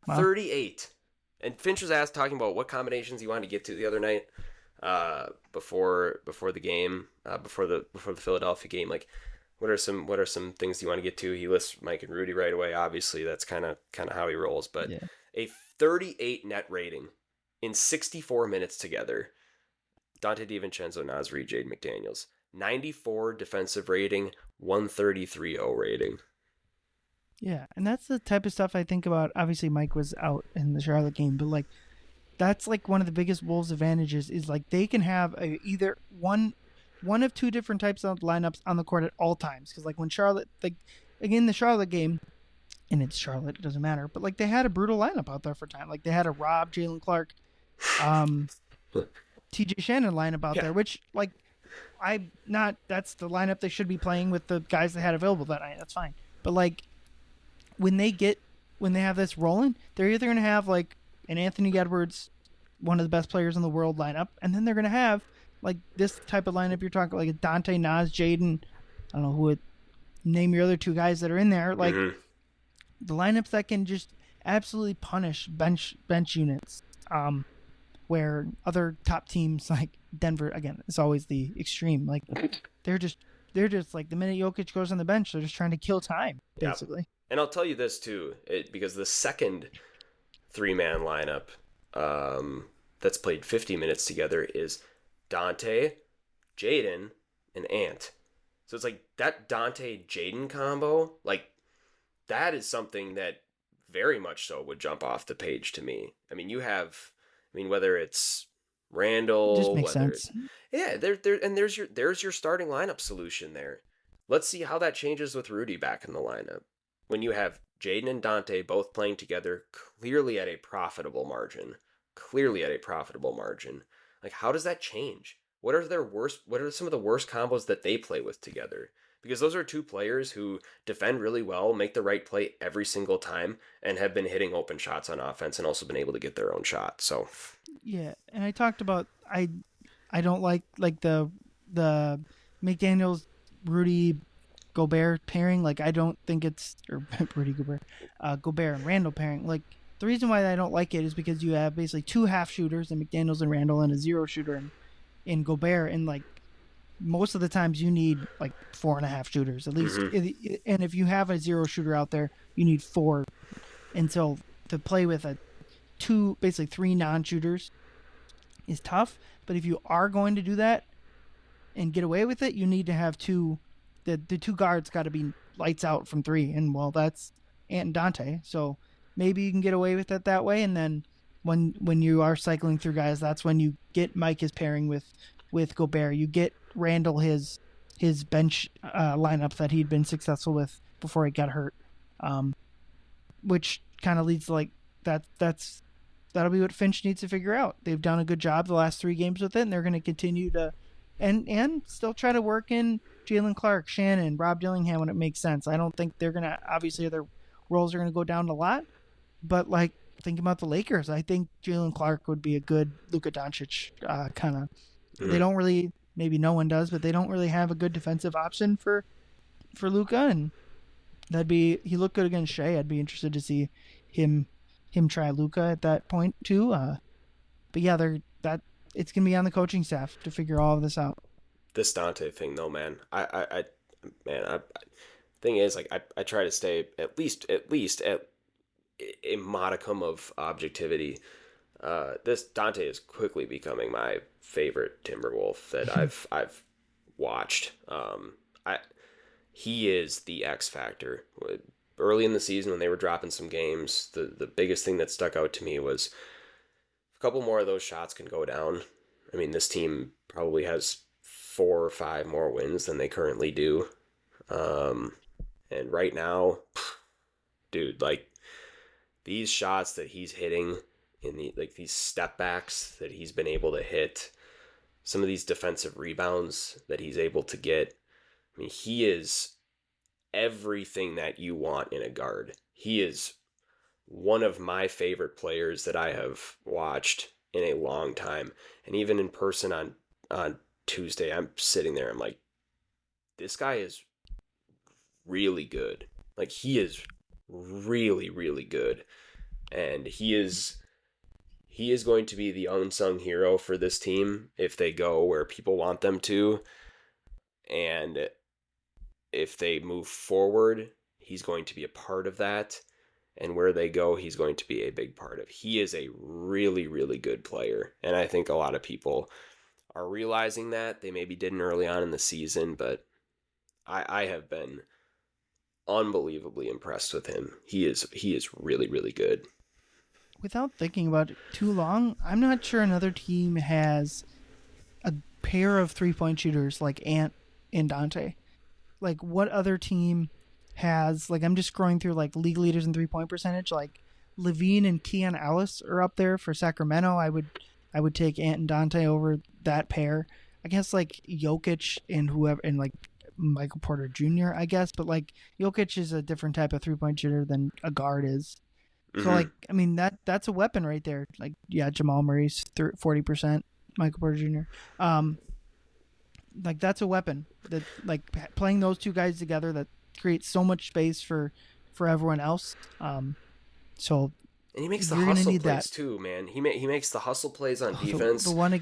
Wow. 38. And Finch was talking about what combinations he wanted to get to the other night, before the game, before the Philadelphia game. Like, what are some things you want to get to? He lists Mike and Rudy right away. Obviously, that's kind of how he rolls. But yeah. A 38 net rating in 64 minutes together. Donte DiVincenzo, Nas Reed, Jaden McDaniels. 94 defensive rating, 133.0 rating. Yeah, and that's the type of stuff I think about. Obviously, Mike was out in the Charlotte game, but like, that's like one of the biggest Wolves advantages is like they can have either one of two different types of lineups on the court at all times. Because like when Charlotte, like again the Charlotte game, and it's Charlotte, it doesn't matter. But like they had a brutal lineup out there for time. Like they had a Rob, Jalen Clark, T.J. Shannon lineup out there, which like that's the lineup they should be playing with the guys they had available that night. That's fine. But like when they have this rolling, they're either going to have like an Anthony Edwards, one of the best players in the world lineup, and then they're going to have like this type of lineup you're talking, like a Donte, Nas, Jaden, I don't know who would name your other two guys that are in there, like the lineups that can just absolutely punish bench units, where other top teams like Denver, again, it's always the extreme, like they're just like the minute Jokic goes on the bench, they're just trying to kill time, basically. Yep. And I'll tell you this too, because the second three-man lineup that's played 50 minutes together is Donte, Jaden, and Ant. So it's like that Donte-Jaden combo, like that is something that very much so would jump off the page to me. I mean, whether it's Randle, just makes sense. Yeah, there's your starting lineup solution there. Let's see how that changes with Rudy back in the lineup. When you have Jaden and Donte both playing together, clearly at a profitable margin. Like, how does that change? What are some of the worst combos that they play with together? Because those are two players who defend really well, make the right play every single time, and have been hitting open shots on offense and also been able to get their own shot. So yeah, and I talked about I don't like the McDaniels, Rudy Gobert pairing. Like I don't think it's Rudy Gobert, Gobert and Randle pairing. Like the reason why I don't like it is because you have basically two half shooters in McDaniels and Randle and a zero shooter in Gobert, and like most of the times you need like 4.5 shooters at least. And if you have a zero shooter out there, you need 4. And so to play with basically 3 non-shooters is tough. But if you are going to do that and get away with it, you need to have two. The two guards got to be lights out from 3, and well, that's Ant and Donte. So maybe you can get away with it that way. And then when you are cycling through guys, that's when you get Mike his pairing with Gobert. You get Randle his bench lineup that he'd been successful with before he got hurt, which kind of leads to like that'll be what Finch needs to figure out. They've done a good job the last 3 games with it, and they're going to continue to and still try to work in Jalen Clark, Shannon, Rob Dillingham when it makes sense. I don't think they're going to, obviously their roles are going to go down a lot, but like thinking about the Lakers, I think Jalen Clark would be a good Luka Doncic kind of. They don't really, maybe no one does, but they don't really have a good defensive option for Luka, and he looked good against Shea. I'd be interested to see him try Luka at that point too. But yeah, it's gonna be on the coaching staff to figure all of this out. This Donte thing, though, man, thing is, like, I try to stay at least at a modicum of objectivity. This Donte is quickly becoming my favorite Timberwolf that I've watched. He is the X factor. Early in the season when they were dropping some games, the biggest thing that stuck out to me was a couple more of those shots can go down. I mean, this team probably has 4 or 5 more wins than they currently do. And right now, dude, like these shots that he's hitting in these step backs that he's been able to hit, some of these defensive rebounds that he's able to get. I mean, he is everything that you want in a guard. He is one of my favorite players that I have watched in a long time. And even in person on Tuesday, I'm sitting there, I'm like, this guy is really good. Like, he is really, really good. And he is going to be the unsung hero for this team if they go where people want them to. And if they move forward, he's going to be a part of that. And where they go, he's going to be a big part of. He is a really, really good player. And I think a lot of people are realizing that. They maybe didn't early on in the season, but I have been unbelievably impressed with him. He is really, really good. Without thinking about it too long, I'm not sure another team has a pair of 3-point shooters like Ant and Donte. Like, what other team has, like, I'm just scrolling through, like, league leaders in 3-point percentage. Like, Levine and Keon Ellis are up there for Sacramento. I would take Ant and Donte over that pair. I guess, like, Jokic and whoever, and, like, Michael Porter Jr., I guess. But, like, Jokic is a different type of 3-point shooter than a guard is. So, like, I mean, that's a weapon right there. Like, yeah, Jamal Murray's 40%, Michael Porter Jr. Like, that's a weapon. That, like, playing those two guys together, that creates so much space for everyone else. So, and he makes the hustle plays too, man. He makes the hustle plays on defense. The one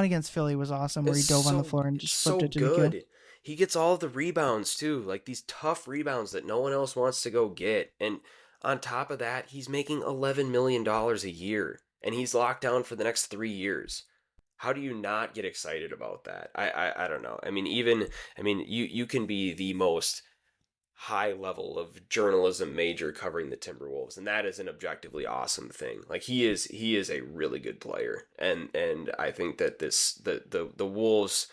against Philly was awesome, where he dove on the floor and just flipped it to the kill. He gets all of the rebounds too, like these tough rebounds that no one else wants to go get. And on top of that, he's making $11 million a year, and he's locked down for the next 3 years. How do you not get excited about that? I don't know. I mean, you can be the most high level of journalism major covering the Timberwolves, and that is an objectively awesome thing. Like, he is a really good player, and I think that the Wolves,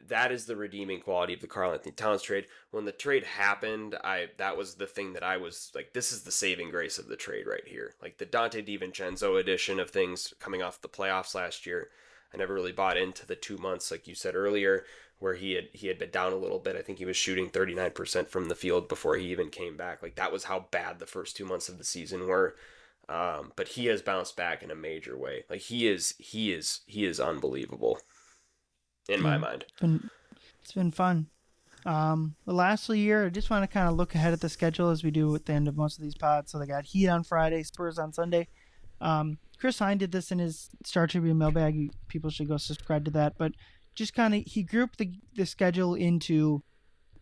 that is the redeeming quality of the Karl-Anthony Towns trade. When the trade happened, that was the thing that I was like, this is the saving grace of the trade right here. Like, the Donte DiVincenzo edition of things coming off the playoffs last year, I never really bought into the 2 months, like you said earlier, where he had been down a little bit. I think he was shooting 39% from the field before he even came back. Like, that was how bad the first 2 months of the season were. But he has bounced back in a major way. Like, he is unbelievable in my mind. It's been fun. The last year, I just want to kind of look ahead at the schedule as we do at the end of most of these pods. So they got Heat on Friday, Spurs on Sunday. Chris Hine did this in his Star Tribune mailbag. People should go subscribe to that. But just kind of, he grouped the schedule into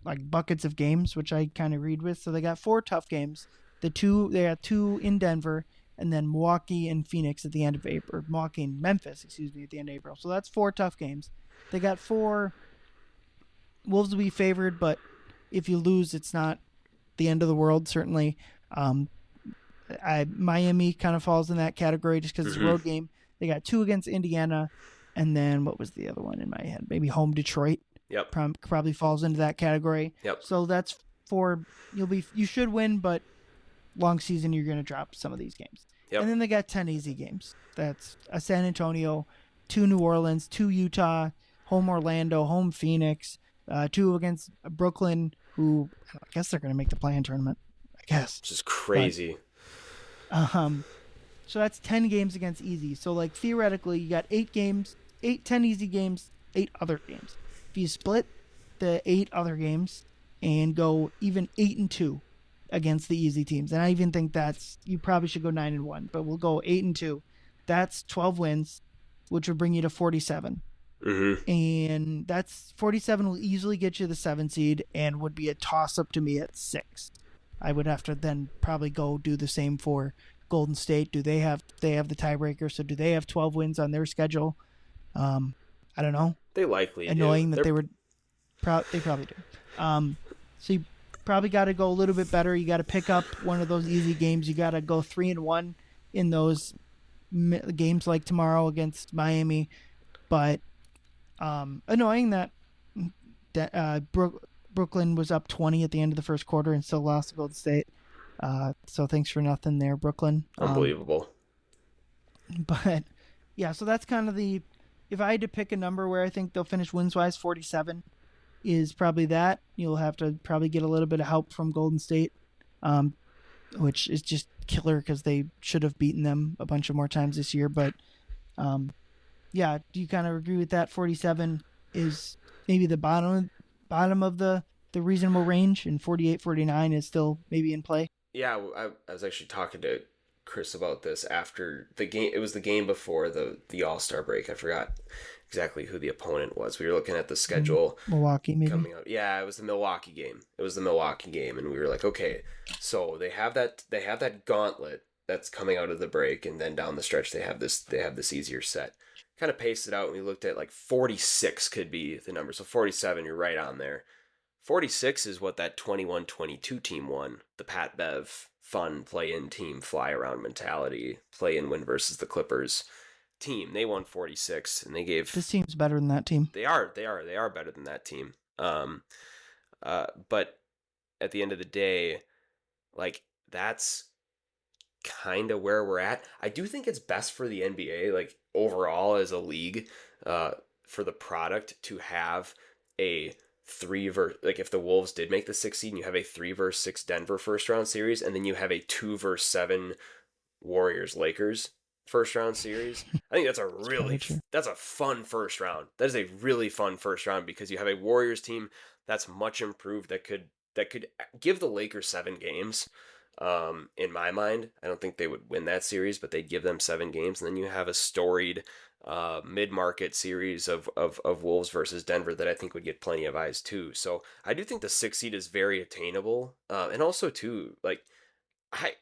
like buckets of games, which I kind of read with. So they got 4 tough games. They got 2 in Denver, and then Milwaukee and Phoenix at the end of April, or Milwaukee and Memphis, at the end of April. So that's 4 tough games. They got 4. Wolves will be favored, but if you lose, it's not the end of the world, certainly. Miami kind of falls in that category just because it's a road game. They got 2 against Indiana, and then what was the other one in my head? Maybe home Detroit. Yep. Probably falls into that category. Yep. So that's 4. You should win, but long season you're going to drop some of these games. Yep. And then they got 10 easy games. That's a San Antonio, 2 New Orleans, 2 Utah, home Orlando, home Phoenix, 2 against Brooklyn, who I guess they're going to make the play-in tournament. I guess. Which is crazy. So that's 10 games against easy. So, like, theoretically, you got 10 easy games, 8 other games. If you split the 8 other games and go even 8-2 against the easy teams, and I even think you probably should go 9-1, but we'll go 8-2. That's 12 wins, which would bring you to 47. And that's 47 will easily get you the 7 seed and would be a toss up to me at 6. I would have to then probably go do the same for Golden State. Do they have the tiebreaker? So do they have 12 wins on their schedule? I don't know. They likely Annoying do. that they were they probably do. So you probably got to go a little bit better. You got to pick up one of those easy games. You got to go 3-1 in those games like tomorrow against Miami. But annoying that Brooklyn was up 20 at the end of the first quarter and still lost to Golden State. So thanks for nothing there, Brooklyn. Unbelievable. But yeah, so that's kind of if I had to pick a number where I think they'll finish wins-wise, 47 is probably that. You'll have to probably get a little bit of help from Golden State, which is just killer because they should have beaten them a bunch of more times this year. But yeah, do you kind of agree with that? 47 is maybe the bottom of the reasonable range, and 48, 49 is still maybe in play. Yeah, I was actually talking to Chris about this after the game. It was the game before the All-Star break. I forgot exactly who the opponent was. We were looking at the schedule. Milwaukee, maybe. Coming out. Yeah, it was the Milwaukee game. And we were like, okay, so they have that gauntlet that's coming out of the break, and then down the stretch they have this easier set. Kind of paced it out, and we looked at like 46 could be the number. So 47, you're right on there. 46 is what that 21-22 team won. The Pat Bev fun play-in team, fly-around mentality, play-in-win versus the Clippers team. They won 46, and they gave... This team's better than that team. They are better than that team. But at the end of the day, like, that's kind of where we're at. I do think it's best for the NBA, like, overall as a league, for the product to have a 3-versus, like if the Wolves did make the 6th seed and you have a 3-versus-6 Denver first round series, and then you have a 2-versus-7 Warriors Lakers first round series. I think that's a fun first round. That is a really fun first round because you have a Warriors team that's much improved that could give the Lakers 7 games. In my mind, I don't think they would win that series, but they'd give them 7 games, and then you have a storied mid-market series of Wolves versus Denver that I think would get plenty of eyes too. So I do think the 6th seed is very attainable, and also too, like, I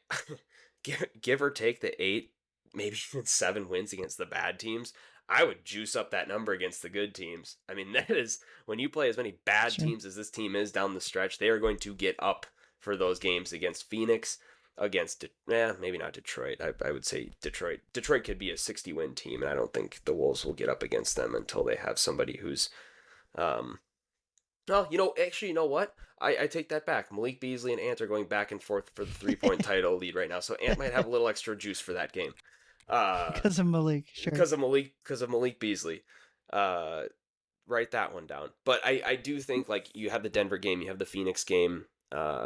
give or take the 8, maybe even 7 wins against the bad teams. I would juice up that number against the good teams. I mean, that is, when you play as many bad teams as this team is down the stretch, they are going to get up for those games against Phoenix, against, maybe not Detroit. I would say Detroit. Detroit could be a 60-win team, and I don't think the Wolves will get up against them until they have somebody who's, well, actually, you know what? I take that back. Malik Beasley and Ant are going back and forth for the 3-point title lead right now, so Ant might have a little extra juice for that game. Because of Malik, sure. Because of Malik Beasley. Write that one down. But I do think, like, you have the Denver game, you have the Phoenix game,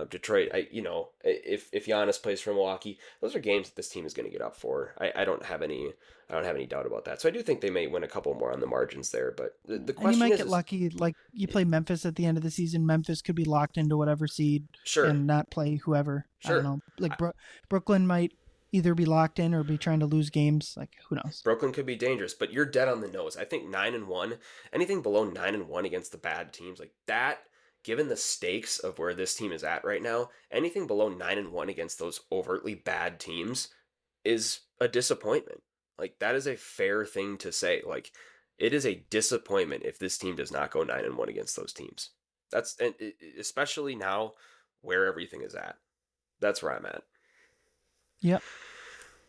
Detroit. If Giannis plays for Milwaukee, those are games that this team is going to get up for. I don't have any doubt about that. So I do think they may win a couple more on the margins there. But the question is, you might get lucky. Like, you play Memphis at the end of the season. Memphis could be locked into whatever seed, sure, and not play whoever. Sure. I don't know. Like Brooklyn might either be locked in or be trying to lose games. Like, who knows? Brooklyn could be dangerous, but you're dead on the nose. I think 9-1, anything below 9-1 against the bad teams like that. Given the stakes of where this team is at right now, anything below 9-1 against those overtly bad teams is a disappointment. Like, that is a fair thing to say. Like, it is a disappointment if this team does not go 9-1 against those teams. That's, and especially now where everything is at. That's where I'm at. Yep,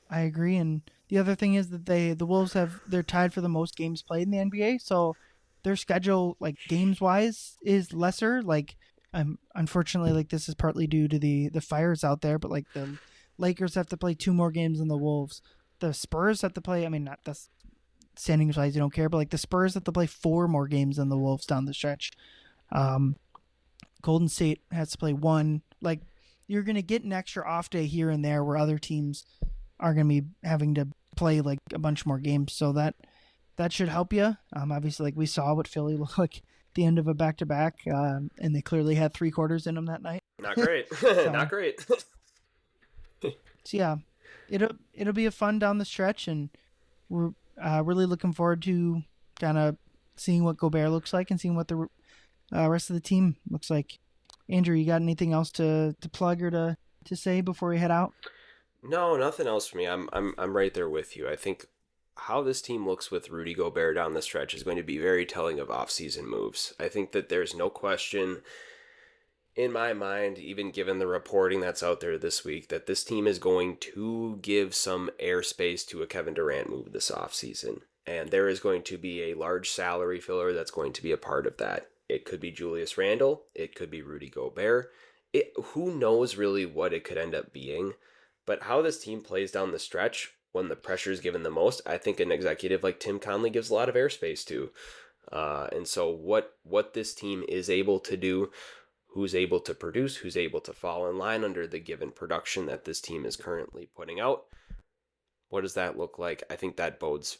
I agree. And the other thing is that the Wolves they're tied for the most games played in the NBA. So their schedule, like, games wise, is lesser. Like, unfortunately, like, this is partly due to the fires out there, but like the Lakers have to play 2 more games than the Wolves. The Spurs have to play, I mean, not that's standings wise, you don't care, but like the Spurs have to play 4 more games than the Wolves down the stretch. Golden State has to play 1. Like, you're going to get an extra off day here and there where other teams are going to be having to play like a bunch more games. So that should help you. Obviously, like, we saw what Philly looked like at the end of a back-to-back, and they clearly had 3 quarters in them that night. Not great. Not great. So yeah, it'll be a fun down the stretch, and we're really looking forward to kind of seeing what Gobert looks like and seeing what the rest of the team looks like. Andrew, you got anything else to plug or to say before we head out? No, nothing else for me. I'm right there with you. I think how this team looks with Rudy Gobert down the stretch is going to be very telling of offseason moves. I think that there's no question in my mind, even given the reporting that's out there this week, that this team is going to give some airspace to a Kevin Durant move this offseason. And there is going to be a large salary filler that's going to be a part of that. It could be Julius Randle. It could be Rudy Gobert. Who knows really what it could end up being. But how this team plays down the stretch when the pressure is given the most, I think an executive like Tim Conley gives a lot of airspace to. And so what this team is able to do, who's able to produce, who's able to fall in line under the given production that this team is currently putting out. What does that look like? I think that bodes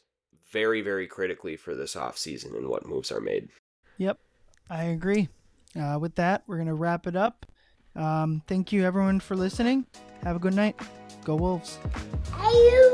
very, very critically for this offseason and what moves are made. Yep, I agree. With that, we're going to wrap it up. Thank you, everyone, for listening. Have a good night. Go Wolves. Hey, you.